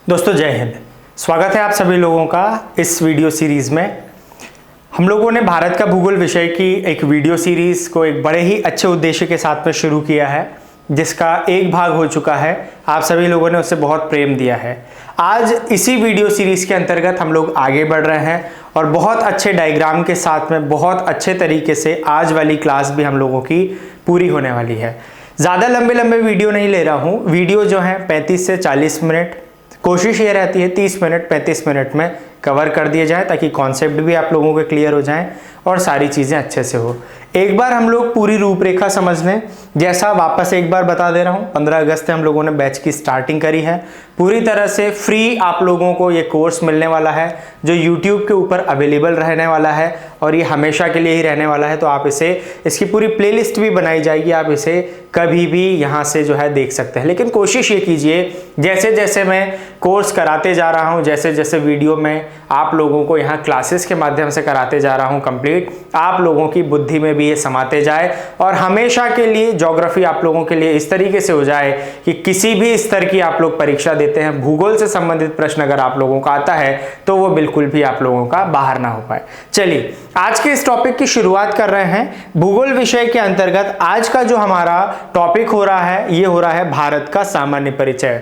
दोस्तों जय हिंद। स्वागत है आप सभी लोगों का इस वीडियो सीरीज़ में। हम लोगों ने भारत का भूगोल विषय की एक वीडियो सीरीज़ को एक बड़े ही अच्छे उद्देश्य के साथ में शुरू किया है, जिसका एक भाग हो चुका है। आप सभी लोगों ने उससे बहुत प्रेम दिया है। आज इसी वीडियो सीरीज़ के अंतर्गत हम लोग आगे बढ़ रहे हैं और बहुत अच्छे डायग्राम के साथ में बहुत अच्छे तरीके से आज वाली क्लास भी हम लोगों की पूरी होने वाली है। ज़्यादा लंबे वीडियो नहीं ले रहा हूँ। वीडियो जो है 35 से 40 मिनट, कोशिश ये रहती है 30 मिनट 35 मिनट में कवर कर दिए जाए, ताकि कॉन्सेप्ट भी आप लोगों के क्लियर हो जाएं और सारी चीज़ें अच्छे से हो। एक बार हम लोग पूरी रूपरेखा समझ लें। जैसा वापस एक बार बता दे रहा हूँ, 15 अगस्त से हम लोगों ने बैच की स्टार्टिंग करी है। पूरी तरह से फ्री आप लोगों को ये कोर्स मिलने वाला है, जो YouTube के ऊपर अवेलेबल रहने वाला है और ये हमेशा के लिए ही रहने वाला है। तो आप इसकी पूरी प्लेलिस्ट भी बनाई जाएगी, आप इसे कभी भी यहाँ से जो है देख सकते हैं। लेकिन कोशिश ये कीजिए, जैसे जैसे मैं कोर्स कराते जा रहा हूँ, जैसे जैसे वीडियो में आप लोगों को यहाँ क्लासेस के माध्यम से कराते जा रहा हूँ कंप्लीट, आप लोगों की बुद्धि में भी ये समाते जाए और हमेशा के लिए ज्योग्राफी आप लोगों के लिए इस तरीके से हो जाए कि किसी भी स्तर की आप लोग परीक्षा देते हैं, भूगोल से संबंधित प्रश्न अगर आप लोगों का आता है तो वो बिल्कुल भी आप लोगों का बाहर ना हो पाए। चलिए आज के इस टॉपिक की शुरुआत कर रहे हैं। भूगोल विषय के अंतर्गत आज का जो हमारा टॉपिक हो रहा है, ये हो रहा है भारत का सामान्य परिचय।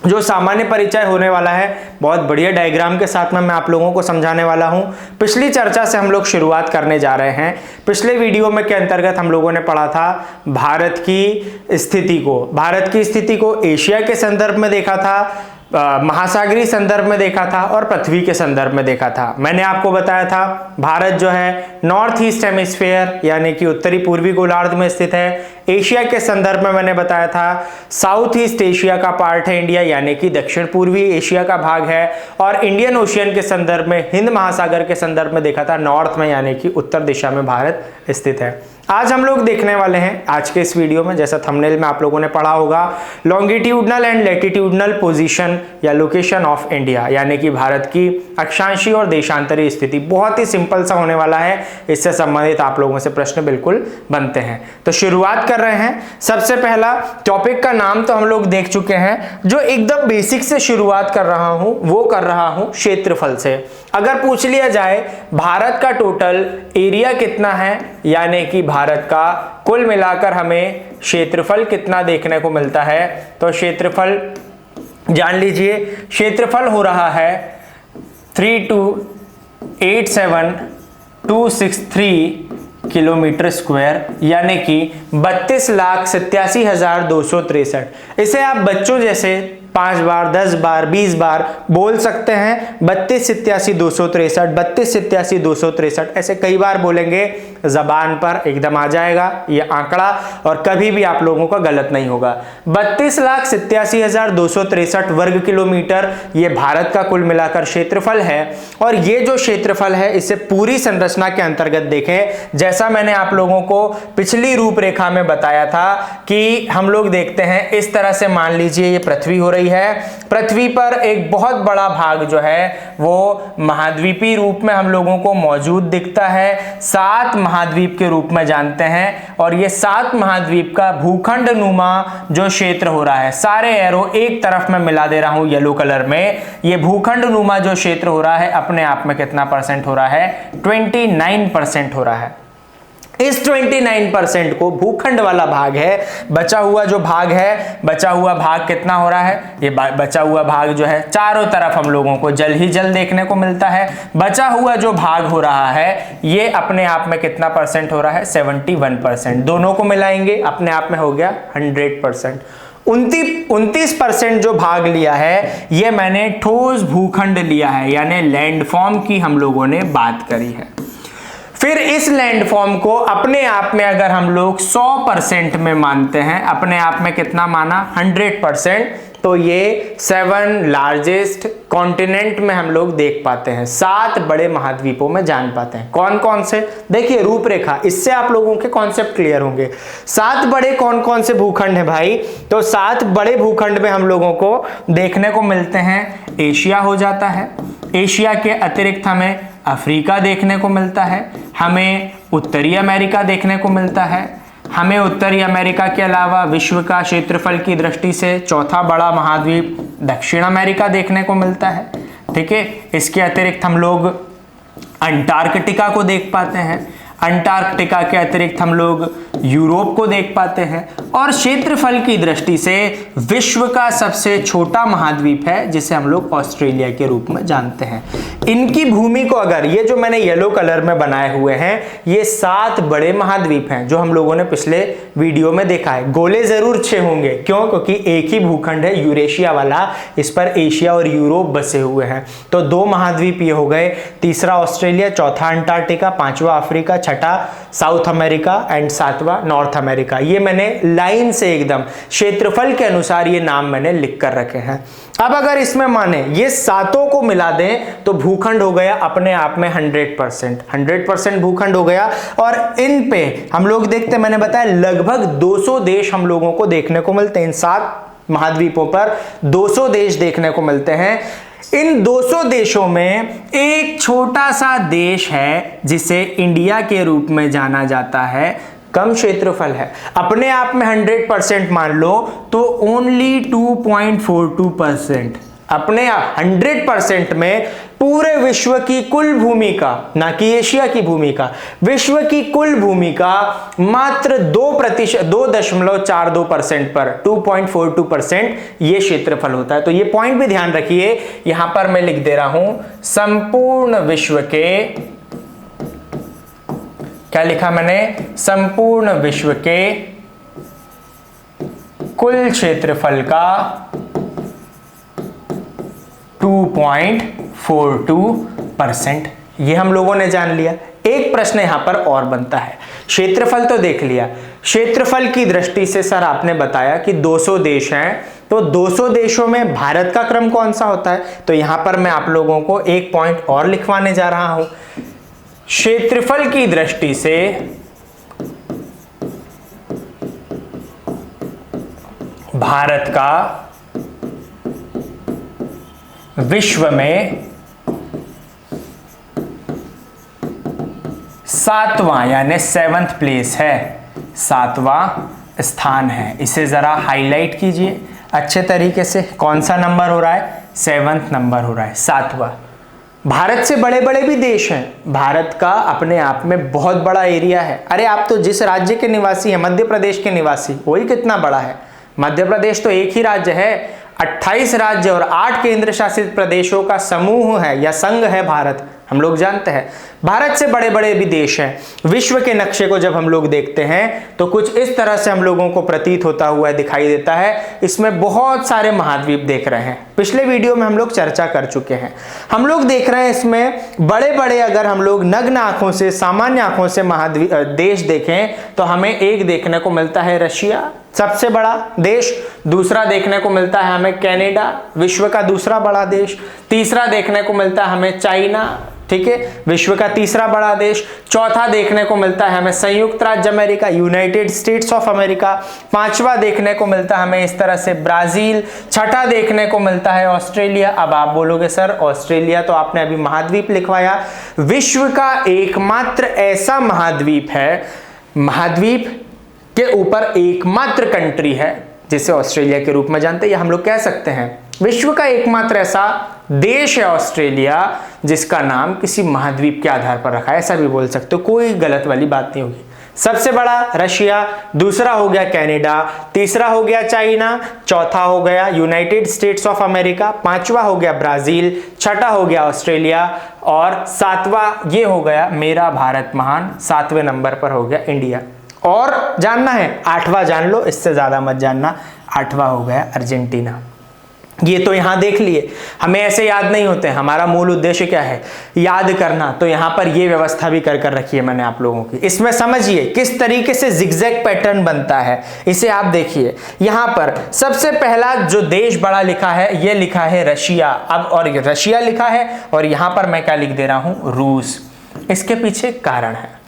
जो सामान्य परिचय होने वाला है, बहुत बढ़िया डायग्राम के साथ में मैं आप लोगों को समझाने वाला हूं। पिछली चर्चा से हम लोग शुरुआत करने जा रहे हैं। पिछले वीडियो में के अंतर्गत हम लोगों ने पढ़ा था भारत की स्थिति को एशिया के संदर्भ में देखा था, महासागरीय संदर्भ में देखा था और पृथ्वी के संदर्भ में देखा था। मैंने आपको बताया था भारत जो है नॉर्थ ईस्ट हेमिस्फीयर यानी कि उत्तरी पूर्वी गोलार्ध में स्थित है। एशिया के संदर्भ में मैंने बताया था साउथ ईस्ट एशिया का पार्ट है इंडिया, यानी कि दक्षिण पूर्वी एशिया का भाग है। और इंडियन ओशियन के संदर्भ में, हिंद महासागर के संदर्भ में देखा था नॉर्थ में, यानी कि उत्तर दिशा में भारत स्थित है। आज हम लोग देखने वाले हैं आज के इस वीडियो में, जैसा थंबनेल में आप लोगों ने पढ़ा होगा, लॉन्गिट्यूडनल एंड लैटिट्यूडनल पोजीशन या लोकेशन ऑफ इंडिया, यानी कि भारत की अक्षांशीय और देशांतरीय स्थिति। बहुत ही सिंपल सा होने वाला है, इससे संबंधित आप लोगों से प्रश्न बिल्कुल बनते हैं। तो शुरुआत कर रहे हैं। सबसे पहला टॉपिक का नाम तो हम लोग देख चुके हैं। जो एकदम बेसिक से शुरुआत कर रहा हूं वो कर रहा हूं क्षेत्रफल से। अगर पूछ लिया जाए भारत का टोटल एरिया कितना है, यानी कि भारत का कुल मिलाकर हमें क्षेत्रफल कितना देखने को मिलता है, तो क्षेत्रफल जान लीजिए, क्षेत्रफल हो रहा है 3287263 किलोमीटर स्क्वायर, यानी कि 32,87,263। इसे आप बच्चों जैसे 5 बार 10 बार 20 बार बोल सकते हैं। 32,87,263 32,87,263 ऐसे कई बार बोलेंगे, जबान पर एकदम आ जाएगा ये आंकड़ा और कभी भी आप लोगों का गलत नहीं होगा। 32,87,263 वर्ग किलोमीटर ये भारत का कुल मिलाकर क्षेत्रफल है। और ये जो क्षेत्रफल है इसे पूरी संरचना के अंतर्गत देखें। जैसा मैंने आप लोगों को पिछली रूपरेखा में बताया था कि हम लोग देखते हैं इस तरह से, मान लीजिए ये पृथ्वी हो रही है। पृथ्वी पर एक बहुत बड़ा भाग जो है वो महाद्वीपीय रूप में हम लोगों को मौजूद दिखता है, 7 महाद्वीप के रूप में जानते हैं। और ये 7 महाद्वीप का भूखंड नुमा जो क्षेत्र हो रहा है, सारे एरो एक तरफ में मिला दे रहा हूं येलो कलर में, ये भूखंड नुमा जो क्षेत्र हो रहा है अपने आप में कितना परसेंट हो रहा है, 29% हो रहा है। इस 29% को भूखंड वाला भाग है, बचा हुआ जो भाग है, बचा हुआ भाग कितना हो रहा है, ये बचा हुआ भाग जो है चारों तरफ हम लोगों को जल ही जल देखने को मिलता है। बचा हुआ जो भाग हो रहा है ये अपने आप में कितना परसेंट हो रहा है, 71%। दोनों को मिलाएंगे अपने आप में हो गया 100%। 29% जो भाग लिया है ये मैंने ठोस भूखंड लिया है, यानी लैंडफॉर्म की हम लोगों ने बात करी है। फिर इस लैंडफॉर्म को अपने आप में अगर हम लोग 100% में मानते हैं, अपने आप में कितना माना, 100%, तो ये 7 लार्जेस्ट कॉन्टिनेंट में हम लोग देख पाते हैं, 7 बड़े महाद्वीपों में जान पाते हैं। कौन कौन से, देखिए रूपरेखा, इससे आप लोगों के कॉन्सेप्ट क्लियर होंगे। 7 बड़े कौन कौन से भूखंड है भाई, तो 7 बड़े भूखंड में हम लोगों को देखने को मिलते हैं। एशिया हो जाता है, एशिया के अतिरिक्त हमें अफ्रीका देखने को मिलता है, हमें उत्तरी अमेरिका देखने को मिलता है, हमें उत्तरी अमेरिका के अलावा विश्व का क्षेत्रफल की दृष्टि से चौथा बड़ा महाद्वीप दक्षिण अमेरिका देखने को मिलता है। ठीक है, इसके अतिरिक्त हम लोग अंटार्कटिका को देख पाते हैं। अंटार्कटिका के अतिरिक्त हम लोग यूरोप को देख पाते हैं, और क्षेत्रफल की दृष्टि से विश्व का सबसे छोटा महाद्वीप है जिसे हम लोग ऑस्ट्रेलिया के रूप में जानते हैं। इनकी भूमि को अगर, ये जो मैंने येलो कलर में बनाए हुए हैं, ये 7 बड़े महाद्वीप हैं जो हम लोगों ने पिछले वीडियो में देखा है। गोले जरूर 6 होंगे, क्यों? क्योंकि एक ही भूखंड है यूरेशिया वाला, इस पर एशिया और यूरोप बसे हुए हैं। तो 2 महाद्वीप ये हो गए, तीसरा ऑस्ट्रेलिया, चौथा अंटार्कटिका, 5वां अफ्रीका, छठा साउथ अमेरिका एंड 7वां नॉर्थ अमेरिका। ये मैंने लाइन से एकदम क्षेत्रफल के अनुसार ये नाम मैंने लिख कर रखे हैं। अब अगर इसमें माने ये 7 को मिला दें तो भूखंड हो गया अपने आप में 100% भूखंड हो गया। और इन पे हम लोग देखते, मैंने बताया लगभग 200 देश हम लोगों को देखने को मिलते हैं। इन 7 महाद्वीपों पर 200 देश देखने को मिलते हैं। इन 200 देशों में एक छोटा सा देश है जिसे इंडिया के रूप में जाना जाता है, कम क्षेत्रफल है, अपने आप में 100% मान लो तो ओनली 2.42%, अपने आप 100% में पूरे विश्व की कुल भूमि का, ना कि एशिया की भूमि का, विश्व की कुल भूमि का मात्र 2.42% पर 2.42% ये क्षेत्रफल होता है। तो ये पॉइंट भी ध्यान रखिए, यहां पर मैं लिख दे रहा हूं संपूर्ण विश्व के, क्या लिखा मैंने? संपूर्ण विश्व के कुल क्षेत्रफल का 2.42%, ये हम लोगों ने जान लिया। एक प्रश्न यहां पर और बनता है, क्षेत्रफल तो देख लिया, क्षेत्रफल की दृष्टि से सर आपने बताया कि 200 देश हैं, तो 200 देशों में भारत का क्रम कौन सा होता है? तो यहां पर मैं आप लोगों को एक पॉइंट और लिखवाने जा रहा हूं। क्षेत्रफल की दृष्टि से भारत का विश्व में 7वां यानी 7th प्लेस है, 7वां स्थान है। इसे जरा हाईलाइट कीजिए अच्छे तरीके से, कौन सा नंबर हो रहा है? 7th नंबर हो रहा है, 7वां। भारत से बड़े बड़े भी देश हैं, भारत का अपने आप में बहुत बड़ा एरिया है। अरे आप तो जिस राज्य के निवासी हैं, मध्य प्रदेश के निवासी, वही कितना बड़ा है। मध्य प्रदेश तो एक ही राज्य है, 28 राज्य और 8 केंद्र शासित प्रदेशों का समूह है या संघ है भारत, हम लोग जानते हैं। भारत से बड़े बड़े भी देश हैं। विश्व के नक्शे को जब हम लोग देखते हैं तो कुछ इस तरह से हम लोगों को प्रतीत होता हुआ दिखाई देता है। इसमें बहुत सारे महाद्वीप देख रहे हैं, पिछले वीडियो में हम लोग चर्चा कर चुके हैं। हम लोग देख रहे हैं इसमें बड़े बड़े, अगर हम लोग नग्न आंखों से, सामान्य आंखों से महाद्वीप देश देखें तो हमें एक देखने को मिलता है रशिया, सबसे बड़ा देश। दूसरा देखने को मिलता है हमें कनाडा, विश्व का दूसरा बड़ा देश। तीसरा देखने को मिलता है हमें चाइना, ठीक है, विश्व का तीसरा बड़ा देश। चौथा देखने को मिलता है हमें संयुक्त राज्य America, United States of America. 5वां देखने को मिलता है हमें इस तरह से ब्राजील। छठा देखने को मिलता है ऑस्ट्रेलिया। अब आप बोलोगे सर ऑस्ट्रेलिया तो आपने अभी महाद्वीप लिखवाया, विश्व का एकमात्र ऐसा महाद्वीप है, महाद्वीप के ऊपर एकमात्र कंट्री है जिसे ऑस्ट्रेलिया के रूप में जानते हैं, या हम लोग कह सकते हैं विश्व का एकमात्र ऐसा देश है ऑस्ट्रेलिया जिसका नाम किसी महाद्वीप के आधार पर रखा है, ऐसा भी बोल सकते हो, कोई गलत वाली बात नहीं होगी। सबसे बड़ा रशिया, दूसरा हो गया कनाडा, तीसरा हो गया चाइना, चौथा हो गया यूनाइटेड स्टेट्स ऑफ अमेरिका, 5वां हो गया ब्राजील, छठा हो गया ऑस्ट्रेलिया और 7वां ये हो गया मेरा भारत महान, 7वें नंबर पर हो गया इंडिया। और जानना है 8वां जान लो, इससे ज्यादा मत जानना, 8वां हो गया अर्जेंटीना। ये तो यहां देख लिए, हमें ऐसे याद नहीं होते, हमारा मूल उद्देश्य क्या है? याद करना। तो यहां पर ये व्यवस्था भी कर रखी है मैंने आप लोगों की। इसमें समझिए किस तरीके से जिगजैग पैटर्न बनता है, इसे आप देखिए। यहां पर सबसे पहला जो देश बड़ा लिखा है, ये लिखा है रशिया। अब और रशिया लिखा है और यहां पर मैं क्या लिख दे रहा हूं? रूस। इसके पीछे कारण है,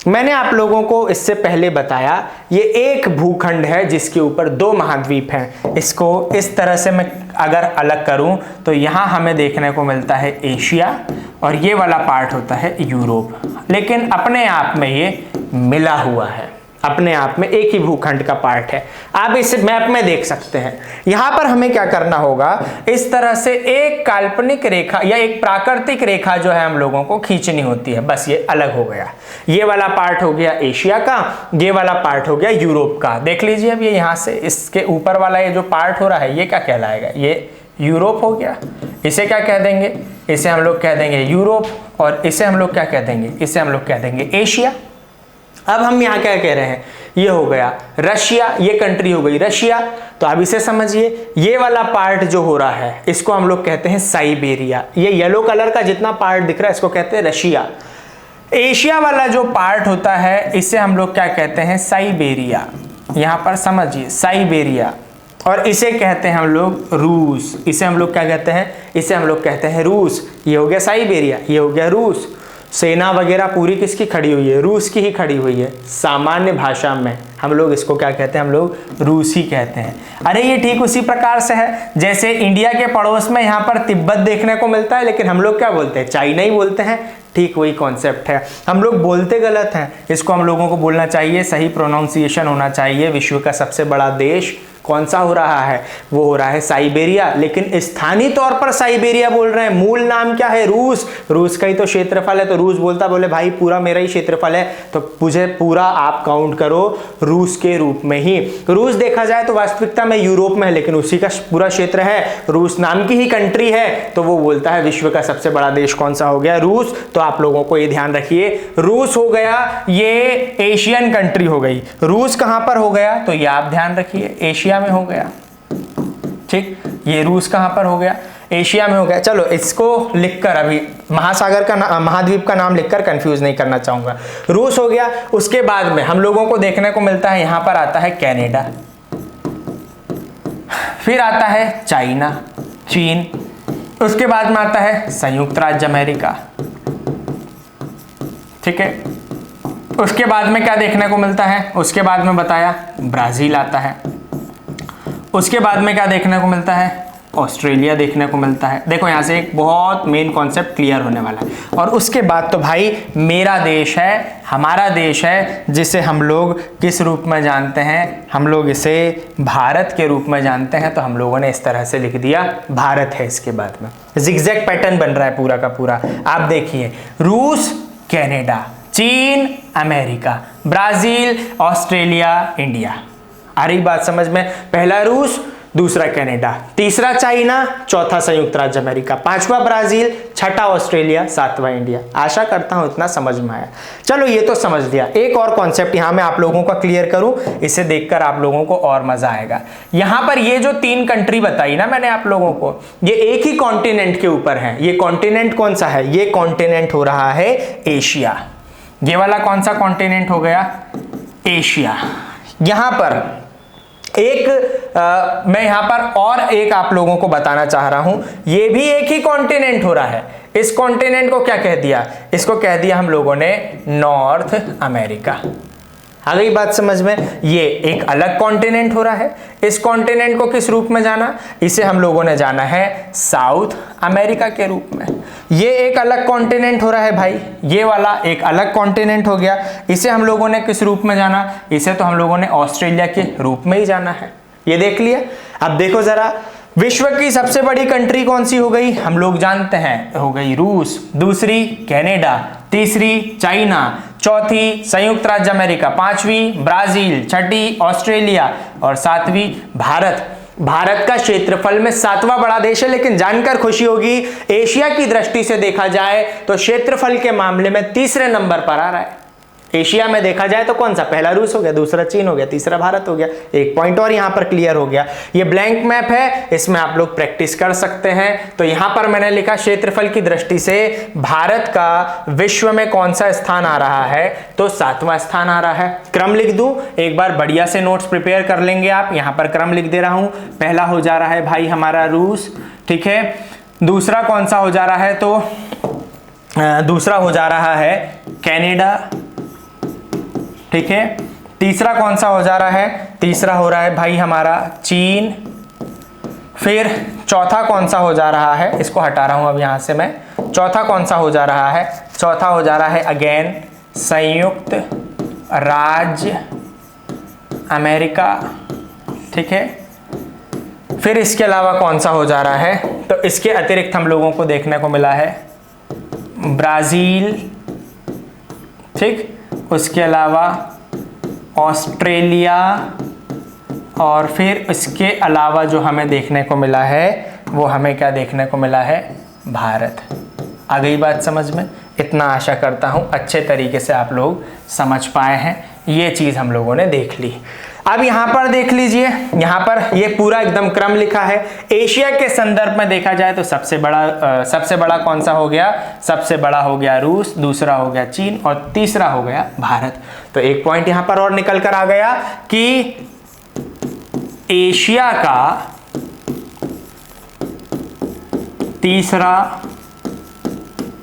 मैंने आप लोगों को इससे पहले बताया, ये एक भूखंड है जिसके ऊपर 2 महाद्वीप हैं। इसको इस तरह से मैं अगर अलग करूं तो यहां हमें देखने को मिलता है एशिया और ये वाला पार्ट होता है यूरोप, लेकिन अपने आप में ये मिला हुआ है। अपने आप में एक ही भूखंड का पार्ट है। आप इस मैप में देख सकते हैं। यहां पर हमें क्या करना होगा, इस तरह से एक काल्पनिक रेखा या एक प्राकृतिक रेखा जो है हम लोगों को खींचनी होती है। बस ये अलग हो गया, ये वाला पार्ट हो गया एशिया का, ये वाला पार्ट हो गया यूरोप का। देख लीजिए अब ये यहां से इसके ऊपर वाला ये जो पार्ट हो रहा है ये क्या कहलाएगा, ये यूरोप हो गया। इसे क्या कह देंगे, इसे हम लोग कह देंगे यूरोप, और इसे हम लोग क्या कह देंगे, इसे हम लोग कह देंगे एशिया। अब हम यहाँ क्या कह रहे हैं, ये हो गया रशिया, ये कंट्री हो गई रशिया। तो अब इसे समझिए, ये वाला पार्ट जो हो रहा है इसको हम लोग कहते हैं साइबेरिया। ये येलो कलर का जितना पार्ट दिख रहा है इसको कहते हैं रशिया। एशिया वाला जो पार्ट होता है इसे हम लोग क्या कहते हैं, साइबेरिया। यहां पर समझिए साइबेरिया, और इसे कहते हैं हम लोग रूस। इसे हम लोग क्या कहते हैं, इसे हम लोग कहते हैं रूस। ये हो गया साइबेरिया, ये हो गया रूस। सेना वगैरह पूरी किसकी खड़ी हुई है, रूस की ही खड़ी हुई है। सामान्य भाषा में हम लोग इसको क्या कहते हैं, हम लोग रूसी कहते हैं। अरे ये ठीक उसी प्रकार से है जैसे इंडिया के पड़ोस में यहाँ पर तिब्बत देखने को मिलता है, लेकिन हम लोग क्या बोलते हैं, चाइना ही बोलते हैं। ठीक वही कॉन्सेप्ट है, हम लोग बोलते गलत हैं। इसको हम लोगों को बोलना चाहिए, सही प्रोनाउंसिएशन होना चाहिए। विश्व का सबसे बड़ा देश कौन सा हो रहा है, वो हो रहा है साइबेरिया, लेकिन स्थानीय तौर पर साइबेरिया बोल रहे हैं। मूल नाम क्या है, रूस। रूस का ही तो क्षेत्रफल है, तो रूस बोलता, बोले भाई पूरा मेरा ही क्षेत्रफल है, तो मुझे पूरा आप काउंट करो रूस के रूप में ही। रूस देखा जाए तो वास्तविकता में यूरोप में है, लेकिन उसी का पूरा क्षेत्र है, रूस नाम की ही कंट्री है, तो वो बोलता है विश्व का सबसे बड़ा देश कौन सा हो गया, रूस। तो आप लोगों को ये ध्यान रखिए, रूस हो गया, ये एशियन कंट्री हो गई। रूस कहां पर हो गया, तो ये आप ध्यान रखिए, एशिया में हो गया। ठीक, ये रूस कहां पर हो गया, एशिया में हो गया। चलो इसको लिखकर अभी महासागर का महाद्वीप का नाम लिखकर कंफ्यूज नहीं करना चाहूंगा। रूस हो गया, उसके बाद में हम लोगों को देखने को मिलता है, यहां पर आता है कनाडा, फिर आता है चाइना, चीन, उसके बाद में आता है संयुक्त राज्य अमेरिका। ठीक है, उसके बाद में क्या देखने को मिलता है, उसके बाद में बताया ब्राजील आता है, उसके बाद में क्या देखने को मिलता है, ऑस्ट्रेलिया देखने को मिलता है। देखो यहां से एक बहुत मेन कॉन्सेप्ट क्लियर होने वाला है। और उसके बाद तो भाई मेरा देश है, हमारा देश है, जिसे हम लोग किस रूप में जानते हैं, हम लोग इसे भारत के रूप में जानते हैं। तो हम लोगों ने इस तरह से लिख दिया भारत है। इसके बाद में जिगजैग पैटर्न बन रहा है पूरा का पूरा। आप देखिए, रूस, कनाडा, चीन, अमेरिका, ब्राजील, ऑस्ट्रेलिया, इंडिया। आ रही बात समझ में, पहला रूस, दूसरा कनाडा, तीसरा चाइना, चौथा संयुक्त राज्य अमेरिका, पांचवा ब्राजील, छठा ऑस्ट्रेलिया, सातवां इंडिया। आशा करता हूं इतना समझ में आया। चलो ये तो समझ लिया। एक और कॉन्सेप्ट यहां मैं आप लोगों का क्लियर करूं, इसे देखकर आप लोगों को और मजा आएगा। यहां पर ये जो 3 कंट्री बताई ना मैंने आप लोगों को, ये एक ही कॉन्टिनेंट के ऊपर है। ये कॉन्टिनेंट कौन सा है, ये कॉन्टिनेंट हो रहा है एशिया। ये वाला कौन सा कॉन्टिनेंट हो गया, एशिया। यहां पर मैं यहां पर और एक आप लोगों को बताना चाह रहा हूं, ये भी एक ही कॉन्टिनेंट हो रहा है। इस कॉन्टिनेंट को क्या कह दिया, इसको कह दिया हम लोगों ने नॉर्थ अमेरिका। आ गई बात समझ में, ये एक अलग कॉन्टिनेंट हो रहा है। इस कॉन्टिनेंट को किस रूप में जाना, इसे हम लोगों ने जाना है साउथ अमेरिका के रूप में। ये एक अलग कॉन्टिनेंट हो रहा है भाई, ये वाला एक अलग कॉन्टिनेंट हो गया। इसे हम लोगों ने किस रूप में जाना, इसे तो हम लोगों ने ऑस्ट्रेलिया के रूप में ही जाना है। ये देख लिया। अब देखो जरा, विश्व की सबसे बड़ी कंट्री कौन सी हो गई, हम लोग जानते हैं, हो गई रूस, दूसरी कनाडा, तीसरी चाइना, चौथी संयुक्त राज्य अमेरिका, पांचवी ब्राजील, छठी ऑस्ट्रेलिया और सातवीं भारत। भारत का क्षेत्रफल में 7वां बड़ा देश है, लेकिन जानकर खुशी होगी एशिया की दृष्टि से देखा जाए तो क्षेत्रफल के मामले में तीसरे नंबर पर आ रहा है। एशिया में देखा जाए तो कौन सा, पहला रूस हो गया, दूसरा चीन हो गया, तीसरा भारत हो गया। एक पॉइंट और यहां पर क्लियर हो गया। ये ब्लैंक मैप है, इसमें आप लोग प्रैक्टिस कर सकते हैं। तो यहां पर मैंने लिखा क्षेत्रफल की दृष्टि से भारत का विश्व में कौन सा स्थान आ रहा है, तो 7वां स्थान आ रहा है। क्रम लिख दूं, एक बार बढ़िया से नोट्स प्रिपेयर कर लेंगे आप। यहां पर क्रम लिख दे रहा हूं। पहला हो जा रहा है भाई हमारा रूस, ठीक है। दूसरा कौन सा हो जा रहा है, तो दूसरा हो जा रहा है कनाडा, ठीक है। तीसरा कौन सा हो जा रहा है, तीसरा हो रहा है भाई हमारा चीन। फिर चौथा कौन सा हो जा रहा है, इसको हटा रहा हूं अब यहां से मैं। चौथा कौन सा हो जा रहा है, चौथा हो जा रहा है अगेन संयुक्त राज्य अमेरिका, ठीक है। फिर इसके अलावा कौन सा हो जा रहा है, तो इसके अतिरिक्त हम लोगों को देखने को मिला है ब्राज़ील, ठीक। उसके अलावा ऑस्ट्रेलिया, और फिर इसके अलावा जो हमें देखने को मिला है वो हमें क्या देखने को मिला है, भारत। आ गई बात समझ में? इतना आशा करता हूँ अच्छे तरीके से आप लोग समझ पाए हैं। ये चीज़ हम लोगों ने देख ली। अब यहाँ पर देख लीजिए, यहाँ पर ये पूरा एकदम क्रम लिखा है। एशिया के संदर्भ में देखा जाए तो सबसे बड़ा कौन सा हो गया? सबसे बड़ा हो गया रूस, दूसरा हो गया चीन और तीसरा हो गया भारत। तो एक पॉइंट यहाँ पर और निकल कर आ गया कि एशिया का तीसरा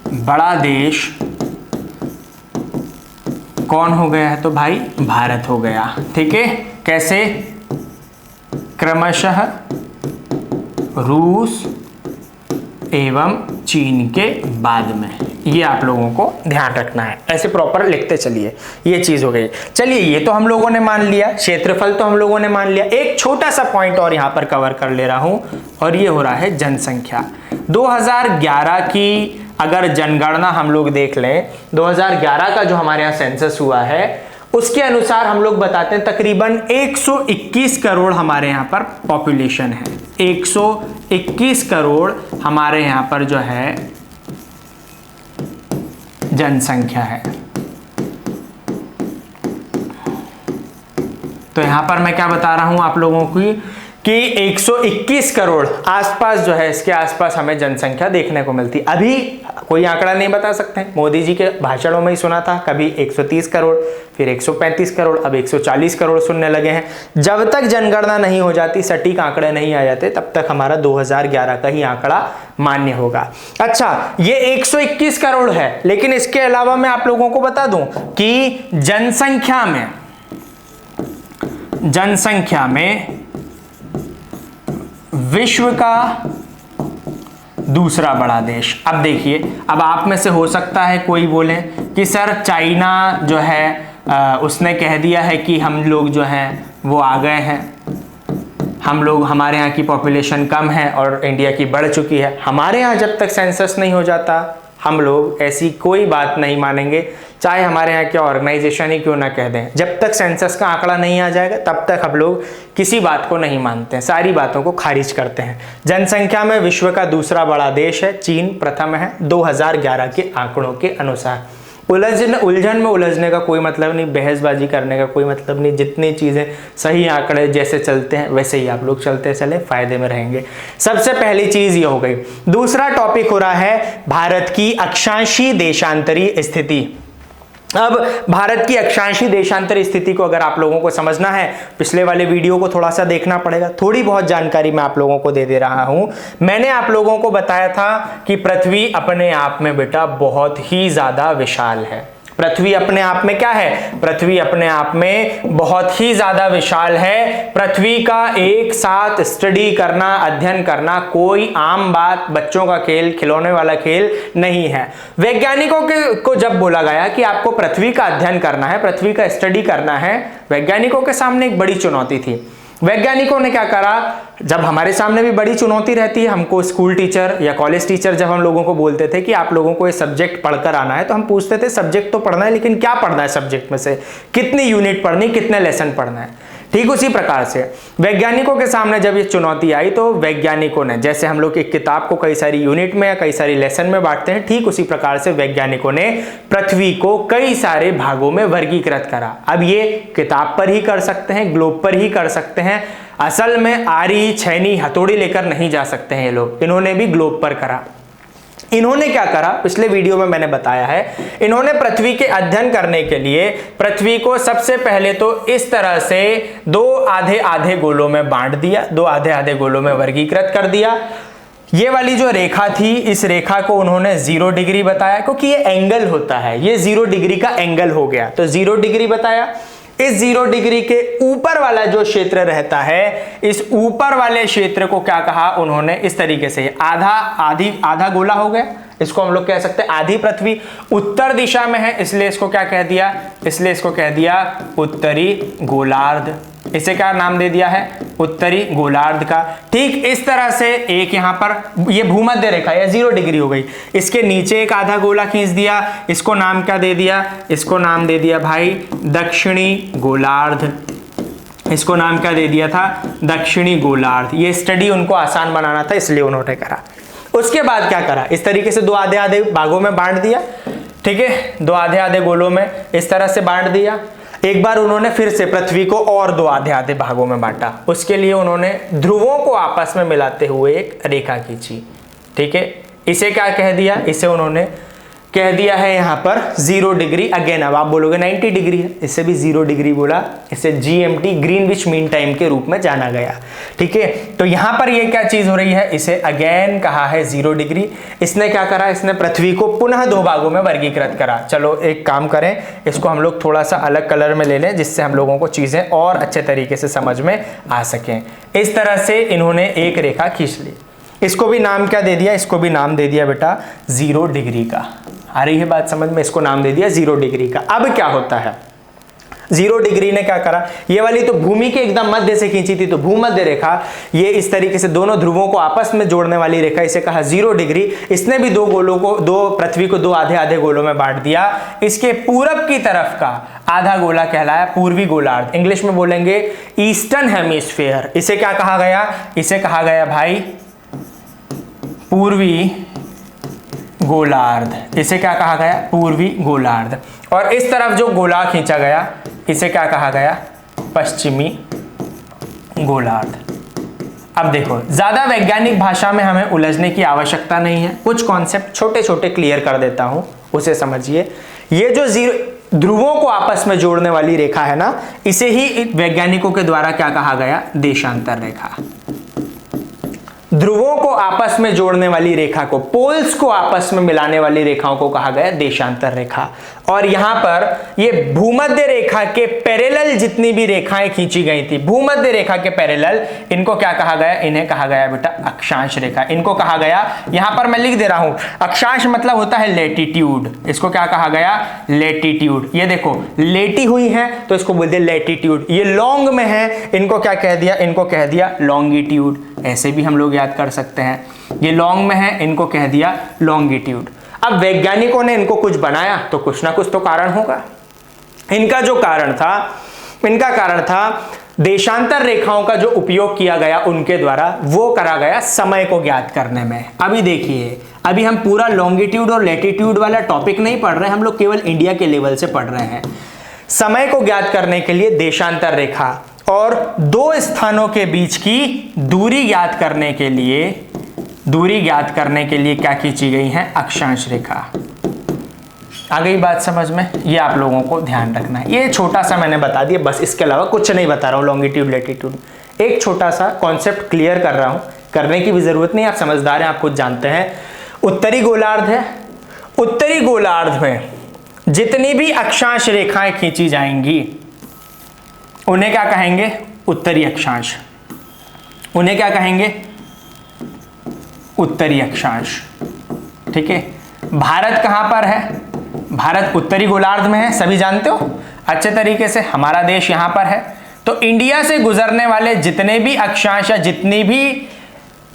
बड़ा देश कौन हो गया है? तो भाई भारत हो गया, ठीक है। कैसे? क्रमशः रूस एवं चीन के बाद में। ये आप लोगों को ध्यान रखना है, ऐसे प्रॉपर लिखते चलिए। ये चीज हो गई। चलिए, ये तो हम लोगों ने मान लिया, क्षेत्रफल तो हम लोगों ने मान लिया। एक छोटा सा पॉइंट और यहां पर कवर कर ले रहा हूं, और ये हो रहा है जनसंख्या। 2011 की अगर जनगणना हम लोग देख लें, 2011 का जो हमारे यहाँ सेंसस हुआ है उसके अनुसार हम लोग बताते हैं तकरीबन 121 करोड़ हमारे यहाँ पर पॉपुलेशन है। 121 करोड़ हमारे यहाँ पर जो है जनसंख्या है। तो यहां पर मैं क्या बता रहा हूं आप लोगों को कि 121 करोड़ आसपास जो है, इसके आसपास हमें जनसंख्या देखने को मिलती। अभी कोई आंकड़ा नहीं बता सकते हैं, मोदी जी के भाषणों में ही सुना था, कभी 130 करोड़, फिर 135 करोड़, अब 140 करोड़ सुनने लगे हैं। जब तक जनगणना नहीं हो जाती, सटीक आंकड़े नहीं आ जाते, तब तक हमारा 2011 का ही आंकड़ा मान्य होगा। अच्छा, ये 121 करोड़ है, लेकिन इसके अलावा मैं आप लोगों को बता दूं कि जनसंख्या में विश्व का दूसरा बड़ा देश। अब देखिए, अब आप में से हो सकता है कोई बोले कि सर चाइना जो है उसने कह दिया है कि हम लोग जो हैं वो आ गए हैं, हमारे यहाँ की पॉपुलेशन कम है और इंडिया की बढ़ चुकी है। हमारे यहाँ जब तक सेंसस नहीं हो जाता, हम लोग ऐसी कोई बात नहीं मानेंगे, चाहे हमारे यहाँ क्या ऑर्गेनाइजेशन ही क्यों ना कह दें। जब तक सेंसस का आंकड़ा नहीं आ जाएगा तब तक हम लोग किसी बात को नहीं मानते हैं, सारी बातों को खारिज करते हैं। जनसंख्या में विश्व का दूसरा बड़ा देश है, चीन प्रथम है 2011 के आंकड़ों के अनुसार। उलझन में उलझने का कोई मतलब नहीं, बहसबाजी करने का कोई मतलब नहीं। जितनी चीज़ें सही आंकड़े जैसे चलते हैं वैसे ही आप लोग चलते चले, फायदे में रहेंगे। सबसे पहली चीज़ ये हो गई। दूसरा टॉपिक हो रहा है भारत की अक्षांशीय देशांतरी स्थिति। अब भारत की अक्षांशीय देशांतर स्थिति को अगर आप लोगों को समझना है, पिछले वाले वीडियो को थोड़ा सा देखना पड़ेगा। थोड़ी बहुत जानकारी मैं आप लोगों को दे रहा हूं। मैंने आप लोगों को बताया था कि पृथ्वी अपने आप में बेटा बहुत ही ज्यादा विशाल है। पृथ्वी अपने आप में क्या है? पृथ्वी अपने आप में बहुत ही ज्यादा विशाल है। पृथ्वी का एक साथ स्टडी करना, अध्ययन करना कोई आम बात, बच्चों का खेल, खिलौने वाला खेल नहीं है। वैज्ञानिकों को जब बोला गया कि आपको पृथ्वी का अध्ययन करना है, पृथ्वी का स्टडी करना है, वैज्ञानिकों के सामने एक बड़ी चुनौती थी। वैज्ञानिकों ने क्या करा, जब हमारे सामने भी बड़ी चुनौती रहती है, हमको स्कूल टीचर या कॉलेज टीचर जब हम लोगों को बोलते थे कि आप लोगों को ये सब्जेक्ट पढ़कर आना है, तो हम पूछते थे सब्जेक्ट तो पढ़ना है, लेकिन क्या पढ़ना है सब्जेक्ट में से, कितनी यूनिट पढ़नी, कितने लेसन पढ़ना है। ठीक उसी प्रकार से वैज्ञानिकों के सामने जब ये चुनौती आई, तो वैज्ञानिकों ने, जैसे हम लोग एक किताब को कई सारी यूनिट में या कई सारी लेसन में बांटते हैं, ठीक उसी प्रकार से वैज्ञानिकों ने पृथ्वी को कई सारे भागों में वर्गीकृत करा। अब ये किताब पर ही कर सकते हैं, ग्लोब पर ही कर सकते हैं। असल में आरी, छैनी, हथौड़ी लेकर नहीं जा सकते हैं ये लोग। इन्होंने भी ग्लोब पर करा। इन्होंने क्या करा, पिछले वीडियो में मैंने बताया है, इन्होंने पृथ्वी के अध्ययन करने के लिए पृथ्वी को सबसे पहले तो इस तरह से दो आधे आधे गोलों में बांट दिया, दो आधे आधे गोलों में वर्गीकृत कर दिया। ये वाली जो रेखा थी, इस रेखा को उन्होंने 0 डिग्री बताया, क्योंकि ये एंगल होता है, ये 0 डिग्री का एंगल हो गया, तो 0 डिग्री बताया। इस 0 डिग्री के ऊपर वाला जो क्षेत्र रहता है, इस ऊपर वाले क्षेत्र को क्या कहा उन्होंने, इस तरीके से आधा गोला हो गया, इसको हम लोग कह सकते हैं आधी पृथ्वी उत्तर दिशा में है, इसलिए इसको क्या कह दिया, इसलिए इसको कह दिया उत्तरी गोलार्ध। इसे क्या नाम दे दिया है, उत्तरी गोलार्ध का। ठीक इस तरह से एक यहां पर ये भूमध्य रेखा या 0 डिग्री हो गई, इसके नीचे एक आधा गोला खींच दिया, इसको नाम क्या दे दिया, इसको नाम दे दिया भाई दक्षिणी गोलार्ध। इसको नाम क्या दे दिया था, दक्षिणी गोलार्ध। ये स्टडी उनको आसान बनाना था इसलिए उन्होंने करा। उसके बाद क्या करा, इस तरीके से दो आधे आधे भागों में बांट दिया, ठीक है, दो आधे आधे गोलों में इस तरह से बांट दिया। एक बार उन्होंने फिर से पृथ्वी को और दो आधे आधे भागों में बांटा, उसके लिए उन्होंने ध्रुवों को आपस में मिलाते हुए एक रेखा खींची, ठीक है। इसे क्या कह दिया, इसे उन्होंने कह दिया है यहां पर 0 डिग्री। अगेन अब आप बोलोगे 90 डिग्री है, इसे भी 0 डिग्री बोला, इसे GMT ग्रीनविच मीन टाइम के रूप में जाना गया, ठीक है। तो यहां पर ये क्या चीज हो रही है, इसे अगेन कहा है 0 डिग्री। इसने क्या करा, इसने पृथ्वी को पुनः दो भागों में वर्गीकृत करा। चलो एक काम करें, इसको हम लोग थोड़ा सा अलग कलर में ले लें जिससे हम लोगों को चीजें और अच्छे तरीके से समझ में आ सकें। इस तरह से इन्होंने एक रेखा खींच ली, इसको भी नाम क्या दे दिया, इसको भी नाम दे दिया बेटा 0 डिग्री का। आ रही है बात समझ में, इसको नाम दे दिया 0 डिग्री का। अब क्या होता है, 0 डिग्री ने क्या करा, ये वाली तो भूमि के एकदम मध्य से खींची थी, तो भूमध्य रेखा, ये इस तरीके से दोनों ध्रुवों को आपस में जोड़ने वाली रेखा, इसे कहा 0 डिग्री। इसने भी दो गोलों को, दो पृथ्वी को दो आधे आधे गोलों में बांट दिया। इसके पूरब की तरफ का आधा गोला कहलाया पूर्वी गोलार्ध, इंग्लिश में बोलेंगे ईस्टर्न हेमिस्फीयर। इसे क्या कहा गया, इसे कहा गया भाई पूर्वी गोलार्ध। इसे क्या कहा गया, पूर्वी गोलार्ध। और इस तरफ जो गोला खींचा गया इसे क्या कहा गया, पश्चिमी गोलार्ध। अब देखो, ज्यादा वैज्ञानिक भाषा में हमें उलझने की आवश्यकता नहीं है, कुछ कॉन्सेप्ट छोटे छोटे क्लियर कर देता हूं, उसे समझिए। ये जो ध्रुवों को आपस में जोड़ने वाली रेखा है ना, इसे ही वैज्ञानिकों के द्वारा क्या कहा गया, देशांतर रेखा। ध्रुवों को आपस में जोड़ने वाली रेखा को, पोल्स को आपस में मिलाने वाली रेखाओं को कहा गया देशांतर रेखा। और यहां पर ये भूमध्य रेखा के पैरेलल जितनी भी रेखाएं खींची गई थी, भूमध्य रेखा के पैरेलल, इनको क्या कहा गया, इन्हें कहा गया बेटा अक्षांश रेखा। इनको कहा गया, यहां पर मैं लिख दे रहा हूं, अक्षांश मतलब होता है लेटीट्यूड, इसको क्या कहा गया, लेटीट्यूड। ये देखो लेटी हुई है तो इसको बोलते हैं लेटीट्यूड। ये लॉन्ग में है, इनको क्या कह दिया, इनको कह दिया लॉन्गिट्यूड। ऐसे भी हम लोग याद कर सकते हैं, ये लॉन्ग में है, इनको कह दिया लॉन्गिट्यूड। अब वैज्ञानिकों ने इनको कुछ बनाया तो कुछ ना कुछ तो कारण होगा। इनका जो कारण था, इनका कारण था देशांतर रेखाओं का जो उपयोग किया गया उनके द्वारा, वो करा गया समय को ज्ञात करने में। अभी देखिए, अभी हम पूरा लॉन्गिट्यूड और लैटिट्यूड वाला टॉपिक नहीं पढ़ रहे, हम लोग केवल इंडिया के लेवल से पढ़ रहे हैं। समय को ज्ञात करने के लिए देशांतर रेखा और दो स्थानों के बीच की दूरी ज्ञात करने के लिए, दूरी ज्ञात करने के लिए क्या खींची गई है, अक्षांश रेखा। आ गई बात समझ में, ये आप लोगों को ध्यान रखना है। ये छोटा सा मैंने बता दिया, बस इसके अलावा कुछ नहीं बता रहा हूं। लॉन्गिट्यूड लैटिट्यूड एक छोटा सा कॉन्सेप्ट क्लियर कर रहा हूं, करने की भी जरूरत नहीं, आप समझदार हैं, आप खुद जानते हैं। उत्तरी गोलार्ध है, उत्तरी गोलार्ध में जितनी भी अक्षांश रेखाएं खींची जाएंगी उन्हें क्या कहेंगे, उत्तरी अक्षांश। उन्हें क्या कहेंगे, उत्तरी अक्षांश, ठीक है। भारत कहां पर है, भारत उत्तरी गोलार्ध में है, सभी जानते हो अच्छे तरीके से। हमारा देश यहां पर है, तो इंडिया से गुजरने वाले जितने भी अक्षांश या जितनी भी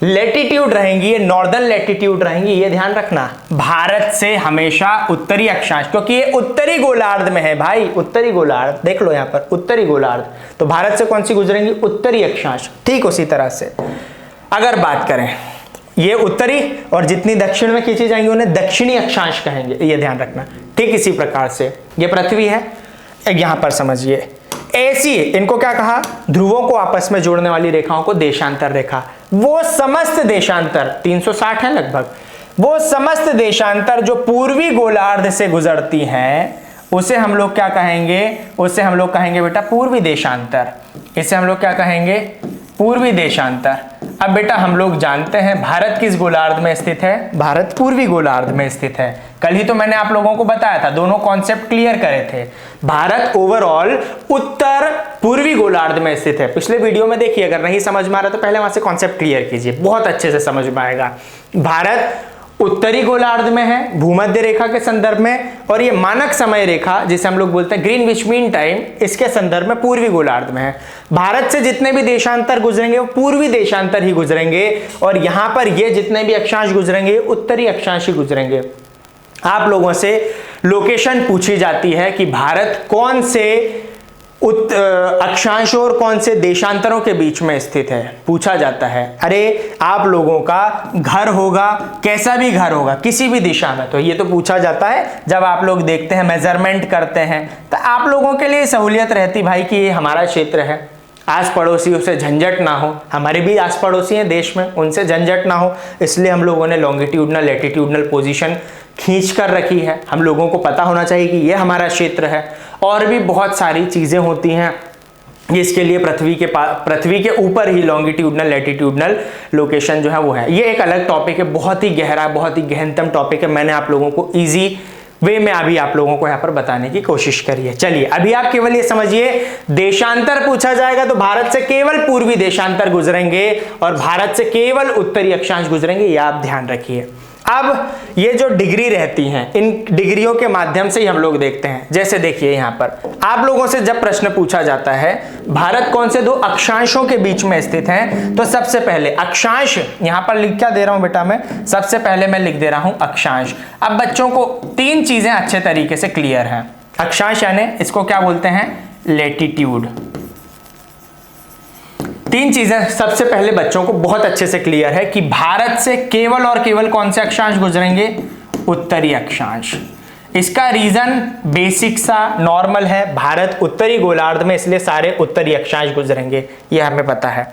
लैटिट्यूड रहेंगी, ये नॉर्दर्न लैटिट्यूड रहेंगी, ये ध्यान रखना। भारत से हमेशा उत्तरी अक्षांश, क्योंकि ये उत्तरी गोलार्ध में है भाई, उत्तरी गोलार्ध देख लो यहां पर, उत्तरी गोलार्ध, तो भारत से कौन सी गुजरेंगी, उत्तरी अक्षांश। ठीक उसी तरह से अगर बात करें, ये उत्तरी और जितनी दक्षिण में खींची जाएंगी उन्हें दक्षिणी अक्षांश कहेंगे, ये ध्यान रखना। ठीक इसी प्रकार से ये पृथ्वी है, यहां पर समझिए ऐसी, इनको क्या कहा, ध्रुवों को आपस में जोड़ने वाली रेखाओं को देशांतर रेखा। वो समस्त देशांतर 360 है लगभग, वो समस्त देशांतर जो पूर्वी गोलार्ध से गुजरती हैं उसे हम लोग क्या कहेंगे, उसे हम लोग कहेंगे बेटा पूर्वी देशांतर। इसे हम लोग क्या कहेंगे, पूर्वी देशांतर। अब बेटा हम लोग जानते हैं भारत किस गोलार्ध में स्थित है, भारत पूर्वी गोलार्ध में स्थित है। कल ही तो मैंने आप लोगों को बताया था, दोनों कॉन्सेप्ट क्लियर करे थे। भारत ओवरऑल उत्तर पूर्वी गोलार्ध में स्थित है। पिछले वीडियो में देखिए, अगर नहीं समझ में आ रहा तो पहले वहां से कॉन्सेप्ट क्लियर कीजिए, बहुत अच्छे से समझ में आएगा। भारत उत्तरी गोलार्ध में है भूमध्य रेखा के संदर्भ में, और ये मानक समय रेखा जिसे हम लोग बोलते हैं ग्रीनविच मीन टाइम, इसके संदर्भ में पूर्वी गोलार्ध में है। भारत से जितने भी देशांतर गुजरेंगे वो पूर्वी देशांतर ही गुजरेंगे, और यहां पर ये जितने भी अक्षांश गुजरेंगे उत्तरी अक्षांश ही गुजरेंगे। आप लोगों से लोकेशन पूछी जाती है कि भारत कौन से अक्षांशों और कौन से देशांतरों के बीच में स्थित है, पूछा जाता है। अरे आप लोगों का घर होगा, कैसा भी घर होगा किसी भी दिशा में, तो ये तो पूछा जाता है जब आप लोग देखते हैं मेजरमेंट करते हैं, तो आप लोगों के लिए सहूलियत रहती भाई कि ये हमारा क्षेत्र है, आस पड़ोसियों से झंझट ना हो, हमारे भी आस पड़ोसी हैं देश में, उनसे झंझट ना हो, इसलिए हम लोगों ने लॉन्गिट्यूडनल लैटिट्यूडनल पोजीशन खींच कर रखी है। हम लोगों को पता होना चाहिए कि ये हमारा क्षेत्र है। और भी बहुत सारी चीजें होती हैं जिसके लिए पृथ्वी के ऊपर ही लॉन्गिट्यूडनल लैटिट्यूडनल लोकेशन जो है वो है। ये एक अलग टॉपिक है, बहुत ही गहरा, बहुत ही गहनतम टॉपिक है। मैंने आप लोगों को इजी वे में अभी आप लोगों को यहाँ पर बताने की कोशिश करी है। चलिए अभी आप केवल ये समझिए, देशांतर पूछा जाएगा तो भारत से केवल पूर्वी देशांतर गुजरेंगे और भारत से केवल उत्तरी अक्षांश गुजरेंगे, ये आप ध्यान रखिए। अब ये जो डिग्री रहती हैं, इन डिग्रियों के माध्यम से ही हम लोग देखते हैं। जैसे देखिए यहाँ पर आप लोगों से जब प्रश्न पूछा जाता है भारत कौन से दो अक्षांशों के बीच में स्थित है, तो सबसे पहले अक्षांश यहाँ पर लिख क्या दे रहा हूं बेटा, मैं सबसे पहले मैं लिख दे रहा हूं अक्षांश। अब बच्चों को तीन चीजें अच्छे तरीके से क्लियर है। अक्षांश यानी इसको क्या बोलते हैं, लैटिट्यूड। तीन चीजें सबसे पहले बच्चों को बहुत अच्छे से क्लियर है कि भारत से केवल और केवल कौन से अक्षांश गुजरेंगे, उत्तरी अक्षांश। इसका रीजन बेसिक सा नॉर्मल है, भारत उत्तरी गोलार्ध में, इसलिए सारे उत्तरी अक्षांश गुजरेंगे, ये हमें पता है,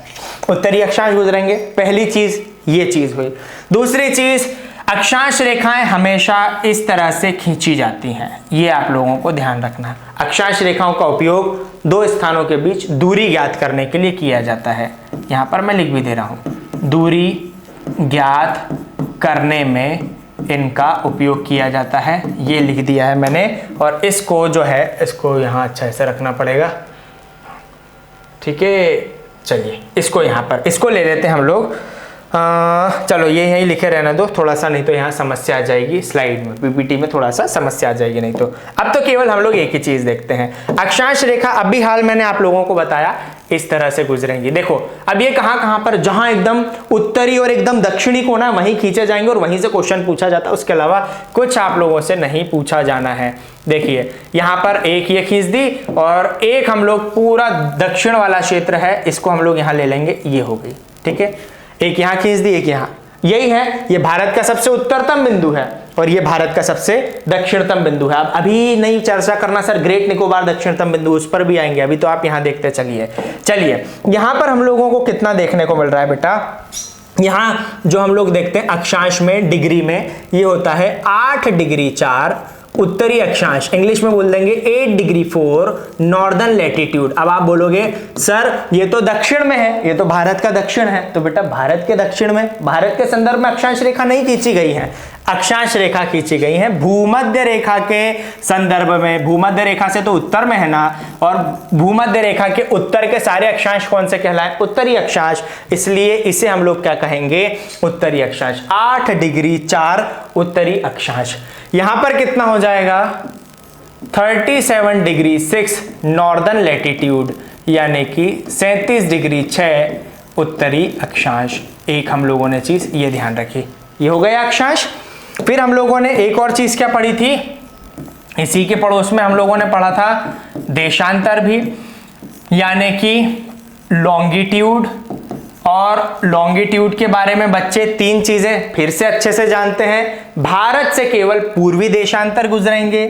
उत्तरी अक्षांश गुजरेंगे। पहली चीज ये चीज हुई। दूसरी चीज, अक्षांश रेखाएं हमेशा इस तरह से खींची जाती हैं, ये आप लोगों को ध्यान रखना है। अक्षांश रेखाओं का उपयोग दो स्थानों के बीच दूरी ज्ञात करने के लिए किया जाता है। यहां पर मैं लिख भी दे रहा हूं, दूरी ज्ञात करने में इनका उपयोग किया जाता है, ये लिख दिया है मैंने। और इसको जो है इसको यहां अच्छा से रखना पड़ेगा, ठीक है। चलिए इसको यहां पर इसको ले लेते हैं हम लोग। चलो ये यहीं लिखे रहने दो थोड़ा सा, नहीं तो यहाँ समस्या आ जाएगी स्लाइड में, पीपीटी में थोड़ा सा समस्या आ जाएगी नहीं तो। अब तो केवल हम लोग एक ही चीज देखते हैं, अक्षांश रेखा अभी हाल मैंने आप लोगों को बताया इस तरह से गुजरेंगी। देखो अब ये कहां पर, जहां एकदम उत्तरी और एकदम दक्षिणी कोना वहीं खींचे जाएंगे और वहीं से क्वेश्चन पूछा जाता है, उसके अलावा कुछ आप लोगों से नहीं पूछा जाना है। देखिए यहाँ पर एक ये खींच दी और एक हम लोग पूरा दक्षिण वाला क्षेत्र है, इसको हम लोग यहाँ ले लेंगे, ये हो गई, ठीक है। एक यहां खींच दी, एक यहां, यही है, ये भारत का सबसे उत्तरतम बिंदु है और ये भारत का सबसे दक्षिणतम बिंदु है। अब अभी नहीं चर्चा करना सर ग्रेट निकोबार दक्षिणतम बिंदु, उस पर भी आएंगे, अभी तो आप यहां देखते चलिए यहां पर हम लोगों को कितना देखने को मिल रहा है बेटा, यहां जो हम लोग देखते हैं अक्षांश में डिग्री में ये होता है 8 डिग्री 4 उत्तरी अक्षांश, इंग्लिश में बोल देंगे 8 डिग्री 4 नॉर्दर्न लैटिट्यूड। अब आप बोलोगे सर ये तो दक्षिण में है, ये तो भारत का दक्षिण है, तो बेटा भारत के दक्षिण में, भारत के संदर्भ में अक्षांश रेखा नहीं खींची गई है, अक्षांश रेखा खींची गई है भूमध्य रेखा के संदर्भ में। भूमध्य रेखा से तो उत्तर में है ना, और भूमध्य रेखा के उत्तर के सारे अक्षांश कौन से कहलाए, उत्तरी अक्षांश, इसलिए इसे हम लोग क्या कहेंगे, उत्तरी अक्षांश। 8 डिग्री 4 उत्तरी अक्षांश। यहां पर कितना हो जाएगा, 37 डिग्री 6 नॉर्दर्न लैटिट्यूड, यानी कि 37 डिग्री 6 उत्तरी अक्षांश। एक हम लोगों ने चीज ये ध्यान रखी, ये हो गया अक्षांश। फिर हम लोगों ने एक और चीज क्या पढ़ी थी, इसी के पड़ोस में हम लोगों ने पढ़ा था देशांतर भी, यानी कि लॉन्गिट्यूड। और लॉन्गिट्यूड के बारे में बच्चे तीन चीजें फिर से अच्छे से जानते हैं, भारत से केवल पूर्वी देशांतर गुजरेंगे,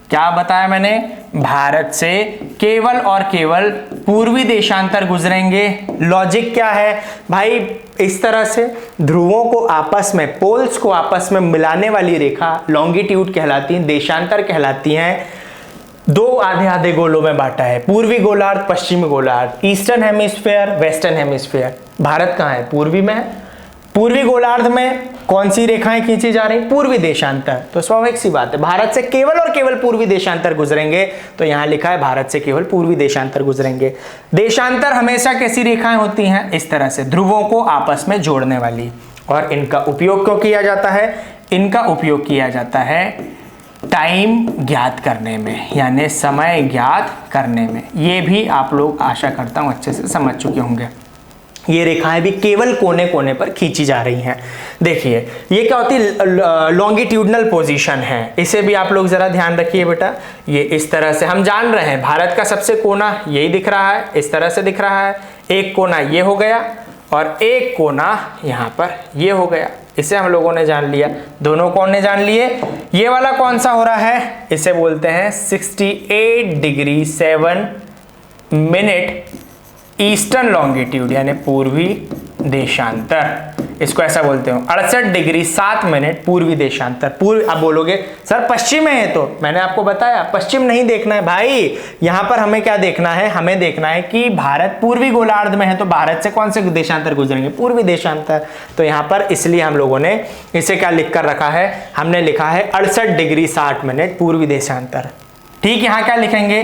क्या बताया मैंने, भारत से केवल और केवल पूर्वी देशांतर गुजरेंगे। लॉजिक क्या है भाई, इस तरह से ध्रुवों को आपस में, पोल्स को आपस में मिलाने वाली रेखा लॉन्गिट्यूड कहलाती है, देशांतर कहलाती हैं। दो आधे आधे गोलों में बांटा है, पूर्वी गोलार्ध पश्चिमी गोलार्ध, eastern hemisphere western hemisphere. Bharat कहाँ है, पूर्वी में है। पूर्वी गोलार्ध में कौन सी रेखाएं खींची जा रही, पूर्वी देशांतर, तो स्वाभाविक सी बात है भारत से केवल और केवल पूर्वी देशांतर गुजरेंगे, तो यहां लिखा है भारत से केवल पूर्वी देशांतर गुजरेंगे। देशांतर हमेशा कैसी रेखाएं होती हैं, इस तरह से ध्रुवों को आपस में जोड़ने वाली। और इनका उपयोग क्यों किया जाता है? इनका उपयोग किया जाता है टाइम ज्ञात करने में, यानी समय ज्ञात करने में। ये भी आप लोग आशा करता हूं अच्छे से समझ चुके होंगे। ये रेखाएं भी केवल कोने कोने पर खींची जा रही हैं। देखिए ये क्या होती है? लॉन्गिट्यूडनल पोजीशन है। इसे भी आप लोग जरा ध्यान रखिए बेटा। ये इस तरह से हम जान रहे हैं भारत का सबसे कोना यही दिख रहा है, इस तरह से दिख रहा है। एक कोना ये हो गया और एक कोना यहाँ पर ये हो गया। इसे हम लोगों ने जान लिया। दोनों कोने जान लिए। ये वाला कौन सा हो रहा है? इसे बोलते हैं 68 डिग्री 7 मिनट ईस्टर्न लॉन्गिट्यूड, यानी पूर्वी देशांतर। इसको ऐसा बोलते हो 68 डिग्री 7 मिनट पूर्वी देशांतर। पूर्व आप बोलोगे सर पश्चिम में है, तो मैंने आपको बताया पश्चिम नहीं देखना है भाई। यहां पर हमें क्या देखना है? हमें देखना है कि भारत पूर्वी गोलार्ध में है, तो भारत से कौन से देशांतर गुजरेंगे? पूर्वी देशांतर। तो यहां पर इसलिए हम लोगों ने इसे क्या लिख कर रखा है? हमने लिखा है 68 डिग्री 60 मिनट पूर्वी देशांतर। ठीक, यहां क्या लिखेंगे?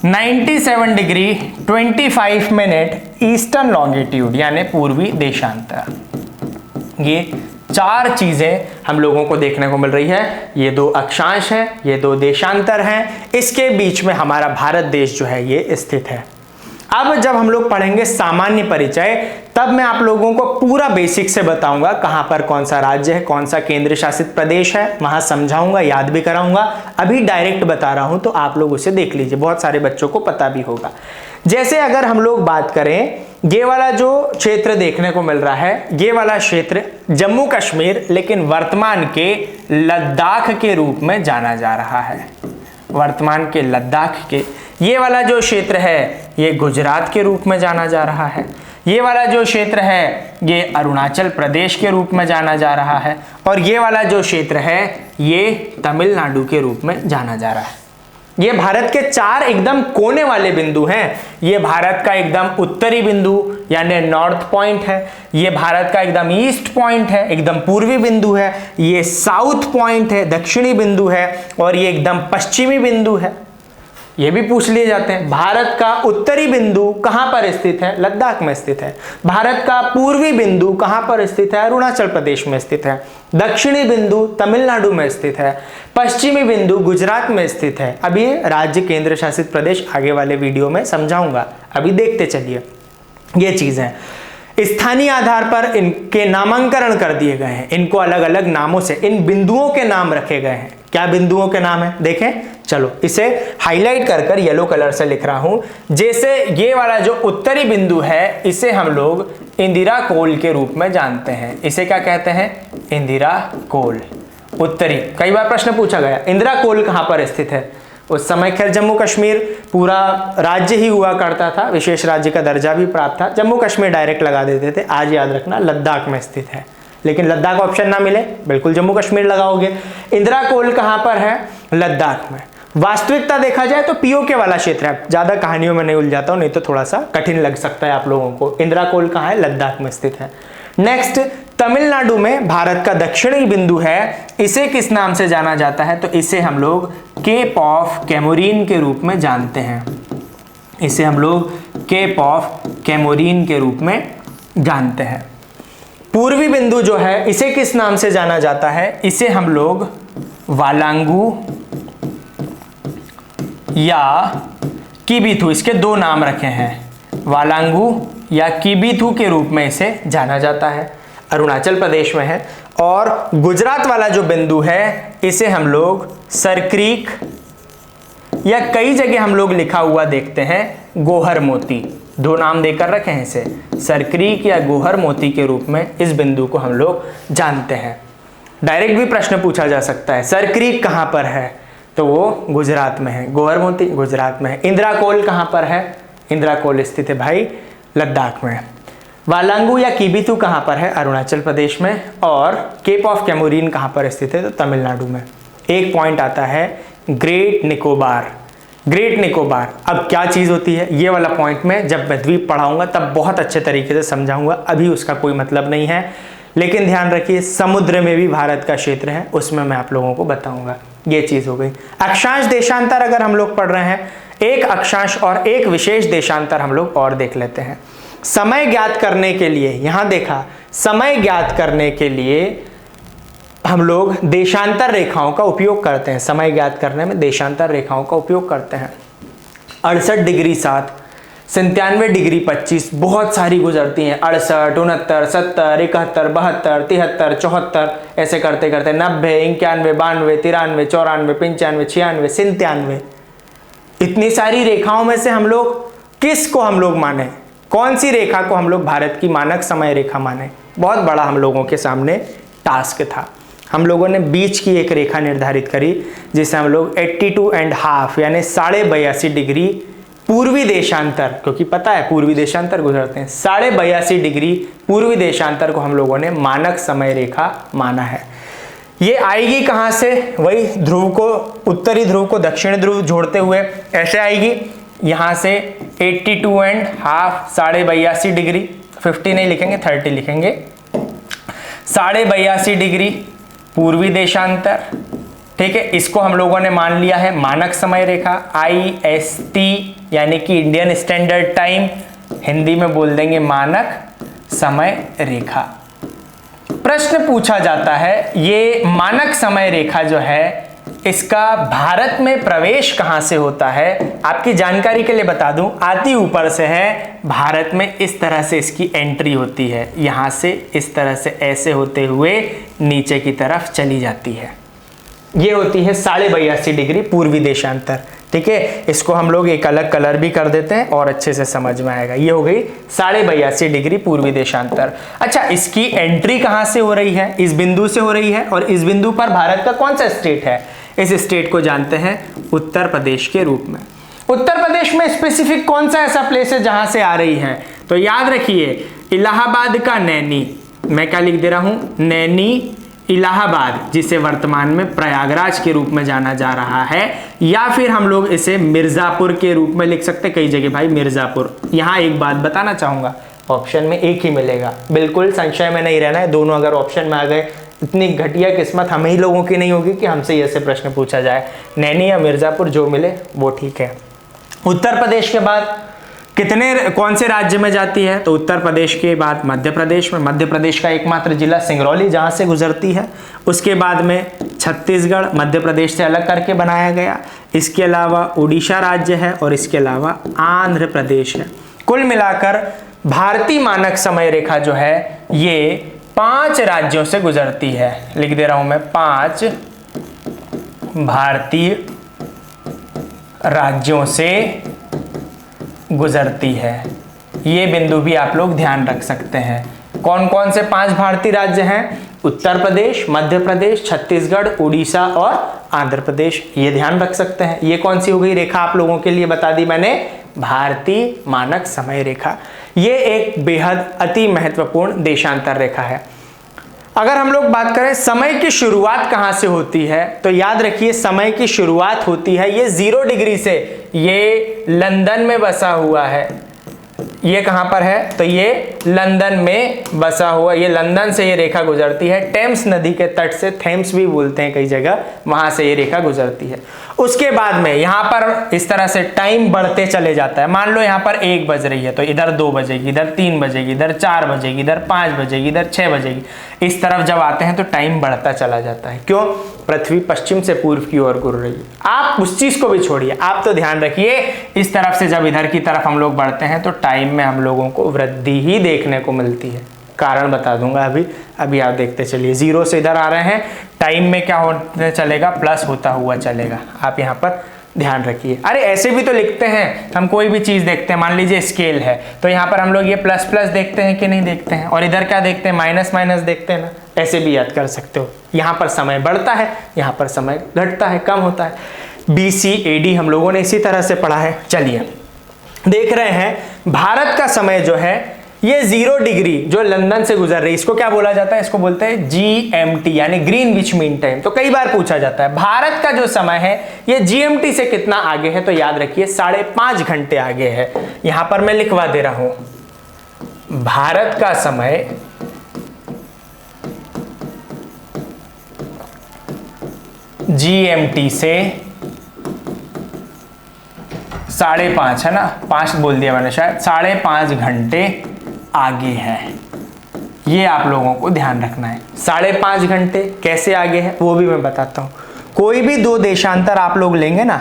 97 डिग्री 25 मिनट ईस्टर्न लॉन्गिट्यूड, यानी पूर्वी देशांतर। ये चार चीजें हम लोगों को देखने को मिल रही है। ये दो अक्षांश हैं, ये दो देशांतर हैं, इसके बीच में हमारा भारत देश जो है ये स्थित है। अब जब हम लोग पढ़ेंगे सामान्य परिचय, तब मैं आप लोगों को पूरा बेसिक से बताऊंगा कहां पर कौन सा राज्य है, कौन सा केंद्र शासित प्रदेश है, वहां समझाऊंगा, याद भी कराऊंगा। अभी डायरेक्ट बता रहा हूं तो आप लोग उसे देख लीजिए, बहुत सारे बच्चों को पता भी होगा। जैसे अगर हम लोग बात करें, ये वाला जो क्षेत्र देखने को मिल रहा है, ये वाला क्षेत्र जम्मू कश्मीर, लेकिन वर्तमान के लद्दाख के रूप में जाना जा रहा है। वर्तमान के लद्दाख के ये वाला जो क्षेत्र है ये गुजरात के रूप में जाना जा रहा है। ये वाला जो क्षेत्र है ये अरुणाचल प्रदेश के रूप में जाना जा रहा है। और ये वाला जो क्षेत्र है ये तमिलनाडु के रूप में जाना जा रहा है। ये भारत के चार एकदम कोने वाले बिंदु हैं। ये भारत का एकदम उत्तरी बिंदु यानी नॉर्थ पॉइंट है। ये भारत का एकदम ईस्ट पॉइंट है, एकदम पूर्वी बिंदु है। ये साउथ पॉइंट है, दक्षिणी बिंदु है। और ये एकदम पश्चिमी बिंदु है। ये भी पूछ लिए जाते हैं। भारत का उत्तरी बिंदु कहां पर स्थित है? लद्दाख में स्थित है। भारत का पूर्वी बिंदु कहां पर स्थित है? अरुणाचल प्रदेश में स्थित है। दक्षिणी बिंदु तमिलनाडु में स्थित है। पश्चिमी बिंदु गुजरात में स्थित है। अब ये राज्य केंद्र शासित प्रदेश आगे वाले वीडियो में समझाऊंगा, अभी देखते चलिए। ये चीज है, स्थानीय आधार पर इनके नामांकन कर दिए गए हैं। इनको अलग अलग नामों से इन बिंदुओं के नाम रखे गए हैं। क्या बिंदुओं के नाम है देखें, चलो इसे हाईलाइट कर कर येलो कलर से लिख रहा हूं। जैसे ये वाला जो उत्तरी बिंदु है इसे हम लोग इंदिरा कोल के रूप में जानते हैं। इसे क्या कहते हैं? इंदिरा कोल। उत्तरी, कई बार प्रश्न पूछा गया इंदिरा कोल कहां पर स्थित है। उस समय खैर जम्मू कश्मीर पूरा राज्य ही हुआ करता था, विशेष राज्य का दर्जा भी प्राप्त था। जम्मू कश्मीर डायरेक्ट लगा देते थे। आज याद रखना लद्दाख में स्थित है, लेकिन लद्दाख ऑप्शन ना मिले बिल्कुल जम्मू कश्मीर लगाओगे। इंदिरा कोल कहां पर है? लद्दाख में। वास्तविकता देखा जाए तो पीओके वाला क्षेत्र है। ज्यादा कहानियों में नहीं उलझाता हूं, नहीं तो थोड़ा सा कठिन लग सकता है आप लोगों को। इंदिरा कोल कहां है? लद्दाख में स्थित है। नेक्स्ट, तमिलनाडु में भारत का दक्षिणी बिंदु है। इसे किस नाम से जाना जाता है? तो इसे हम लोग केप ऑफ कैमोरीन के रूप में जानते हैं। इसे हम लोग केप ऑफ कैमोरीन के रूप में जानते हैं। पूर्वी बिंदु जो है इसे किस नाम से जाना जाता है? इसे हम लोग वालांगू या किबिथु, इसके दो नाम रखे हैं, वालांगू या किबिथु के रूप में इसे जाना जाता है। अरुणाचल प्रदेश में है। और गुजरात वाला जो बिंदु है इसे हम लोग सरक्रीक या कई जगह हम लोग लिखा हुआ देखते हैं गोहर मोती। दो नाम देकर रखे हैं इसे, सरक्रीक या गोहर मोती के रूप में इस बिंदु को हम लोग जानते हैं। डायरेक्ट भी प्रश्न पूछा जा सकता है, सरक्रीक कहां पर है? तो वो गुजरात में है। गोहर मोती गुजरात में है। इंदिरा कोल कहां पर है? इंदिरा कोल स्थित है भाई लद्दाख में। वालांगू या किबिथु कहां पर है? अरुणाचल प्रदेश में। और केप ऑफ कैमोरीन कहां पर स्थित है? तो तमिलनाडु में। एक पॉइंट आता है ग्रेट निकोबार। ग्रेट निकोबार अब क्या चीज होती है ये वाला पॉइंट में जब मैं द्वीप पढ़ाऊंगा तब बहुत अच्छे तरीके से समझाऊंगा, अभी उसका कोई मतलब नहीं है। लेकिन ध्यान रखिए समुद्र में भी भारत का क्षेत्र है, उसमें मैं आप लोगों को बताऊंगा। ये चीज हो गई। अक्षांश देशांतर अगर हम लोग पढ़ रहे हैं, एक अक्षांश और एक विशेष देशांतर हम लोग और देख लेते हैं। समय ज्ञात करने के लिए यहां देखा समय ज्ञात करने के लिए हम लोग देशांतर रेखाओं का उपयोग करते हैं। समय ज्ञात करने में देशांतर रेखाओं का उपयोग करते हैं। 68 डिग्री 7, 97 डिग्री 25, बहुत सारी गुजरती हैं। 68, 69, 70, 71, 72, 73, 74, ऐसे करते करते 90, 91, 92, 93, 94, 95, 96, 97। इतनी सारी रेखाओं में से हम लोग किस को हम लोग माने, कौन सी रेखा को हम लोग भारत की मानक समय रेखा माने? बहुत बड़ा हम लोगों के सामने टास्क था। हम लोगों ने बीच की एक रेखा निर्धारित करी जिसे हम लोग 82.5 यानी 82.5 डिग्री पूर्वी देशांतर, क्योंकि पता है पूर्वी देशांतर गुजरते हैं, 82.5 डिग्री पूर्वी देशांतर को हम लोगों ने मानक समय रेखा माना है। ये आएगी कहाँ से? वही ध्रुव को, उत्तरी ध्रुव को दक्षिण ध्रुव जोड़ते हुए ऐसे आएगी, यहाँ से 82.5 82.5 डिग्री, 50 नहीं लिखेंगे 30 लिखेंगे, 82.5 डिग्री पूर्वी देशांतर। ठीक है, इसको हम लोगों ने मान लिया है मानक समय रेखा IST यानी कि इंडियन स्टैंडर्ड टाइम, हिंदी में बोल देंगे मानक समय रेखा। प्रश्न पूछा जाता है ये मानक समय रेखा जो है इसका भारत में प्रवेश कहां से होता है? आपकी जानकारी के लिए बता दूं, आती ऊपर से है, भारत में इस तरह से इसकी एंट्री होती है, यहां से इस तरह से ऐसे होते हुए नीचे की तरफ चली जाती है। ये होती है 82.5 डिग्री पूर्वी देशांतर। ठीक है, इसको हम लोग एक अलग कलर भी कर देते हैं और अच्छे से समझ में आएगा। ये हो गई 82.5 डिग्री पूर्वी देशांतर। अच्छा, इसकी एंट्री कहां से हो रही है? इस बिंदु से हो रही है, और इस बिंदु पर भारत का कौन सा स्टेट है? इस स्टेट को जानते हैं उत्तर प्रदेश के रूप में। उत्तर प्रदेश में स्पेसिफिक कौन सा ऐसा प्लेस है जहां से आ रही है? तो याद रखिए, इलाहाबाद का नैनी, मैं क्या लिख दे रहा हूं, नैनी इलाहाबाद, जिसे वर्तमान में प्रयागराज के रूप में जाना जा रहा है, या फिर हम लोग इसे मिर्जापुर के रूप में लिख सकते, कई जगह भाई मिर्जापुर। यहां एक बात बताना चाहूंगा, ऑप्शन में एक ही मिलेगा, बिल्कुल संशय में नहीं रहना है। दोनों अगर ऑप्शन में आ गए, इतनी घटिया किस्मत हम ही लोगों की नहीं होगी कि हमसे ऐसे प्रश्न पूछा जाए। नैनी या मिर्जापुर जो मिले वो ठीक है। उत्तर प्रदेश के बाद कौन से राज्य में जाती है? तो उत्तर प्रदेश के बाद मध्य प्रदेश में, मध्य प्रदेश का एकमात्र जिला सिंगरौली जहां से गुजरती है। उसके बाद में छत्तीसगढ़ मध्य प्रदेश से अलग करके बनाया गया। इसके अलावा उड़ीसा राज्य है और इसके अलावा आंध्र प्रदेश है। कुल मिलाकर भारतीय मानक समय रेखा जो है ये 5 राज्यों से गुजरती है। लिख दे रहा हूं मैं, 5 भारतीय राज्यों से गुजरती है। ये बिंदु भी आप लोग ध्यान रख सकते हैं। कौन कौन से 5 भारतीय राज्य हैं? उत्तर प्रदेश, मध्य प्रदेश, छत्तीसगढ़, उड़ीसा और आंध्र प्रदेश। ये ध्यान रख सकते हैं। ये कौन सी हो गई रेखा? आप लोगों के लिए बता दी मैंने, भारतीय मानक समय रेखा। ये एक बेहद अति महत्वपूर्ण देशांतर रेखा है। अगर हम लोग बात करें समय की शुरुआत कहां से होती है, तो याद रखिए समय की शुरुआत होती है ये 0 डिग्री से। ये लंदन में बसा हुआ है। ये कहां पर है? तो ये लंदन में बसा हुआ, ये लंदन से ये रेखा गुजरती है। टेम्स नदी के तट से, थेम्स भी बोलते हैं कई जगह, वहां से ये रेखा गुजरती है। उसके बाद में यहां पर इस तरह से टाइम बढ़ते चले जाता है। मान लो यहां पर 1 बज रही है तो इधर 2 बजेगी, इधर 3 बजेगी, इधर 4 बजेगी, इधर 5 बजेगी, इधर 6 बजेगी। इस तरफ जब आते हैं तो टाइम बढ़ता चला जाता है। क्यों? पृथ्वी पश्चिम से पूर्व की ओर घूर रही है। आप उस चीज को भी छोड़िए, आप तो ध्यान रखिए इस तरफ से जब इधर की तरफ हम लोग बढ़ते हैं तो टाइम में हम लोगों को वृद्धि ही देखने को मिलती है। कारण बता दूंगा अभी आप देखते चलिए। 0 से इधर आ रहे हैं, टाइम में क्या होने चलेगा? प्लस होता हुआ चलेगा। आप यहाँ पर ध्यान रखिए। अरे ऐसे भी तो लिखते हैं, हम कोई भी चीज देखते हैं, मान लीजिए स्केल है तो यहाँ पर हम लोग ये प्लस प्लस देखते हैं कि नहीं देखते हैं, और इधर क्या देखते हैं? माइनस माइनस देखते हैं ना। ऐसे भी याद कर सकते हो। यहाँ पर समय बढ़ता है, यहाँ पर समय घटता है, कम होता है। BC AD हम लोगों ने इसी तरह से पढ़ा है। चलिए देख रहे हैं भारत का समय जो है ये 0 डिग्री जो लंदन से गुजर रही है, इसको क्या बोला जाता है? इसको बोलते हैं GMT यानी ग्रीनविच मीन टाइम। तो कई बार पूछा जाता है भारत का जो समय है ये GMT से कितना आगे है, तो याद रखिए 5.5 घंटे आगे है। यहां पर मैं लिखवा दे रहा हूं, भारत का समय GMT से 5.5 है ना, 5 बोल दिया मैंने शायद, 5.5 घंटे आगे है। ये आप लोगों को ध्यान रखना है। 5.5 घंटे कैसे आगे है वो भी मैं बताता हूँ। कोई भी दो देशांतर आप लोग लेंगे ना,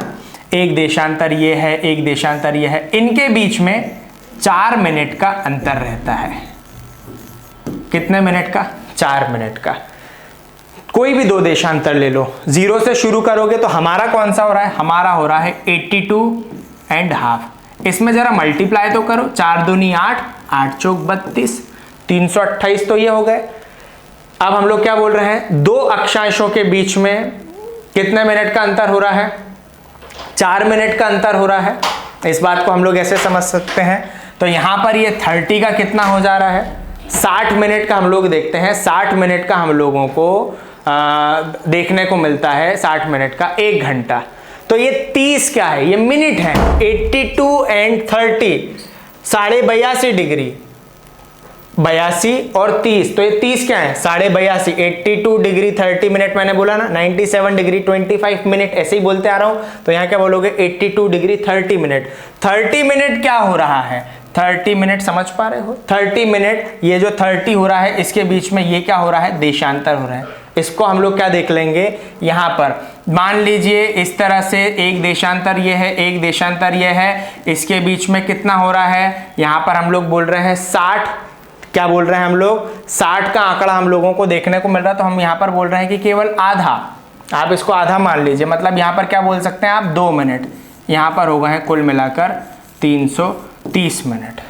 एक देशांतर ये है, एक देशांतर ये है, इनके बीच में 4 मिनट का अंतर रहता है। कितने मिनट का? 4 मिनट का। कोई भी दो देशांतर ले लो, 0 से शुरू करोगे तो हमारा कौन सा हो रहा है? हमारा हो रहा है 82.5। इसमें जरा मल्टीप्लाई तो करो, 4 दूनी 8, 8 चौक 32, 328 तो ये हो गए। अब हम लोग क्या बोल रहे हैं? दो अक्षांशों के बीच में कितने मिनट का अंतर हो रहा है? 4 मिनट का अंतर हो रहा है। इस बात को हम लोग ऐसे समझ सकते हैं। तो यहां पर ये 30 का कितना हो जा रहा है? 60 मिनट का हम लोग देखते हैं। 60 मिनट का हम लोगों को देखने को मिलता है, 60 मिनट का 1 घंटा। तो ये 30 क्या है? ये मिनट है। 82 एंड 30, 82.5 डिग्री, 82 और 30, तो ये 30 क्या है? 82.5। 82 डिग्री 30 मिनट मैंने बोला ना, 97 डिग्री 25 मिनट ऐसे ही बोलते आ रहा हूं। तो यहां क्या बोलोगे? 82 डिग्री 30 मिनट। 30 मिनट क्या हो रहा है? 30 मिनट समझ पा रहे हो? 30 मिनट, ये जो 30 हो रहा है इसके बीच में ये क्या हो रहा है? देशांतर हो रहा है। इसको हम लोग क्या देख लेंगे? यहां पर मान लीजिए इस तरह से एक देशांतर ये है, एक देशांतर ये है, इसके बीच में कितना हो रहा है? यहां पर हम लोग बोल रहे हैं 60। क्या बोल रहे हैं हम लोग? 60 का आंकड़ा हम लोगों को देखने को मिल रहा है। तो हम यहां पर बोल रहे हैं कि केवल आधा, आप इसको आधा मान लीजिए। मतलब यहां पर क्या बोल सकते हैं आप? 2 मिनट। यहां पर हो गए हैं कुल मिलाकर 330 मिनट।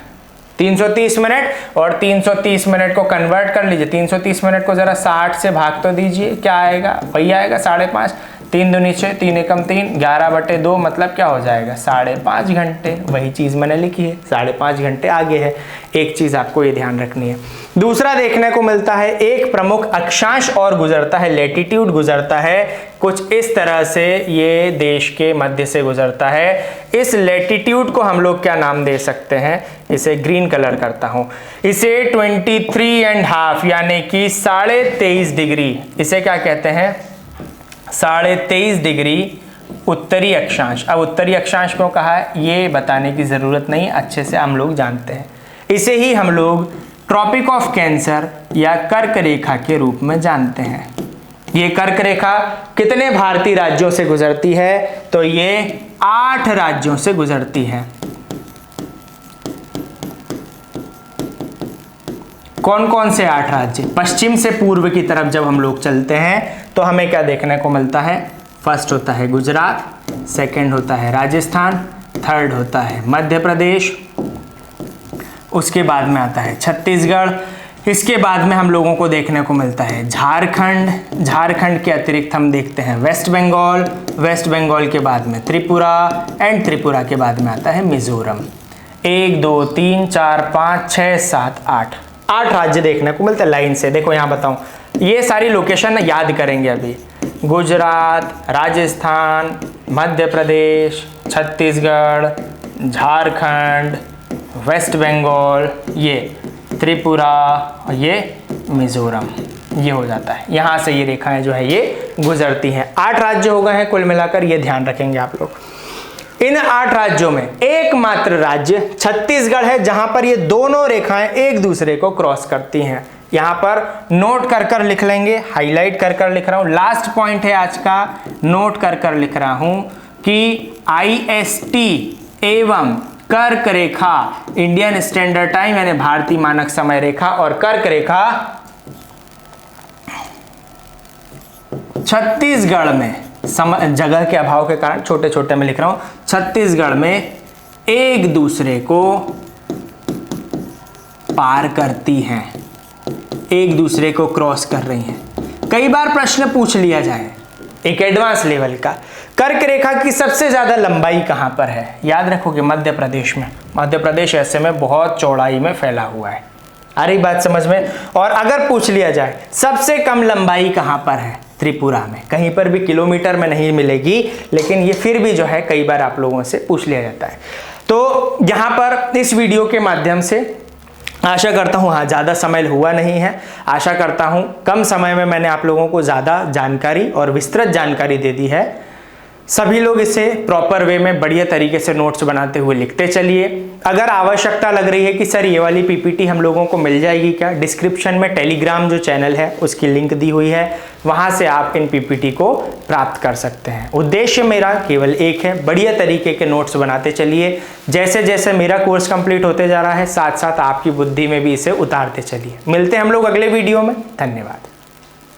330 मिनट, और 330 मिनट को कन्वर्ट कर लीजिए। 330 मिनट को जरा 60 से भाग तो दीजिए, क्या आएगा? वही आएगा 5.5। 3 दूनी 6, 3 एकम 3, 11/2, मतलब क्या हो जाएगा? 5.5 घंटे। वही चीज मैंने लिखी है, 5.5 घंटे आगे है। एक चीज आपको ये ध्यान रखनी है। दूसरा देखने को मिलता है, एक प्रमुख अक्षांश और गुजरता है, लैटिट्यूड गुजरता है कुछ इस तरह से, ये देश के मध्य से गुजरता है। इस लैटिट्यूड को हम लोग क्या नाम दे सकते हैं? इसे ग्रीन कलर करता हूं, इसे 23.5 यानी कि 23.5 डिग्री, इसे क्या कहते हैं? 23.5 डिग्री उत्तरी अक्षांश। अब उत्तरी अक्षांश क्यों कहा है ये बताने की जरूरत नहीं, अच्छे से हम लोग जानते हैं। इसे ही हम लोग ट्रॉपिक ऑफ कैंसर या कर्क रेखा के रूप में जानते हैं। ये कर्क रेखा कितने भारतीय राज्यों से गुजरती है? तो ये 8 राज्यों से गुजरती है। कौन कौन से 8 राज्य? पश्चिम से पूर्व की तरफ जब हम लोग चलते हैं तो हमें क्या देखने को मिलता है? फर्स्ट होता है गुजरात, सेकंड होता है राजस्थान, थर्ड होता है मध्य प्रदेश, उसके बाद में आता है छत्तीसगढ़, इसके बाद में हम लोगों को देखने को मिलता है झारखंड, झारखंड के अतिरिक्त हम देखते हैं वेस्ट बंगाल, वेस्ट बंगाल के बाद में त्रिपुरा, एंड त्रिपुरा के बाद में आता है मिजोरम। 1 2 3 4 5 6 7 8 राज्य देखने को मिलते हैं लाइन से। देखो यहाँ बताऊं, ये सारी लोकेशन याद करेंगे अभी। गुजरात, राजस्थान, मध्य प्रदेश, छत्तीसगढ़, झारखंड, वेस्ट बंगाल, ये त्रिपुरा, ये मिजोरम, ये हो जाता है। यहाँ से ये रेखाएं जो है ये गुजरती हैं। 8 राज्य हो गए हैं कुल मिलाकर, ये ध्यान रखेंगे आप लोग। इन 8 राज्यों में एकमात्र राज्य छत्तीसगढ़ है जहां पर ये दोनों रेखाएं एक दूसरे को क्रॉस करती हैं। यहां पर नोट कर कर लिख लेंगे, हाईलाइट कर कर लिख रहा हूं, लास्ट पॉइंट है आज का, नोट कर कर लिख रहा हूं कि IST एवं कर्क रेखा, इंडियन स्टैंडर्ड टाइम यानी भारतीय मानक समय रेखा, और कर्क रेखा छत्तीसगढ़ में जगह के अभाव के कारण छोटे छोटे में लिख रहा हूं, छत्तीसगढ़ में एक दूसरे को पार करती हैं, एक दूसरे को क्रॉस कर रही हैं। कई बार प्रश्न पूछ लिया जाए एक एडवांस लेवल का, कर्क रेखा की सबसे ज्यादा लंबाई कहां पर है? याद रखोगे मध्य प्रदेश में। मध्य प्रदेश ऐसे में बहुत चौड़ाई में फैला हुआ है। आ रही बात समझ में? और अगर पूछ लिया जाए सबसे कम लंबाई कहां पर है? त्रिपुरा में। कहीं पर भी किलोमीटर में नहीं मिलेगी, लेकिन ये फिर भी जो है कई बार आप लोगों से पूछ लिया जाता है। तो यहां पर इस वीडियो के माध्यम से आशा करता हूं, हाँ ज़्यादा समय हुआ नहीं है, आशा करता हूं कम समय में मैंने आप लोगों को ज़्यादा जानकारी और विस्तृत जानकारी दे दी है। सभी लोग इसे प्रॉपर वे में बढ़िया तरीके से नोट्स बनाते हुए लिखते चलिए। अगर आवश्यकता लग रही है कि सर ये वाली पीपीटी हम लोगों को मिल जाएगी क्या, डिस्क्रिप्शन में टेलीग्राम जो चैनल है उसकी लिंक दी हुई है, वहां से आप इन पीपीटी को प्राप्त कर सकते हैं। उद्देश्य मेरा केवल एक है, बढ़िया तरीके के नोट्स बनाते चलिए। जैसे जैसे मेरा कोर्स कंप्लीट होते जा रहा है, साथ साथ आपकी बुद्धि में भी इसे उतारते चलिए। मिलते हैं हम लोग अगले वीडियो में। धन्यवाद।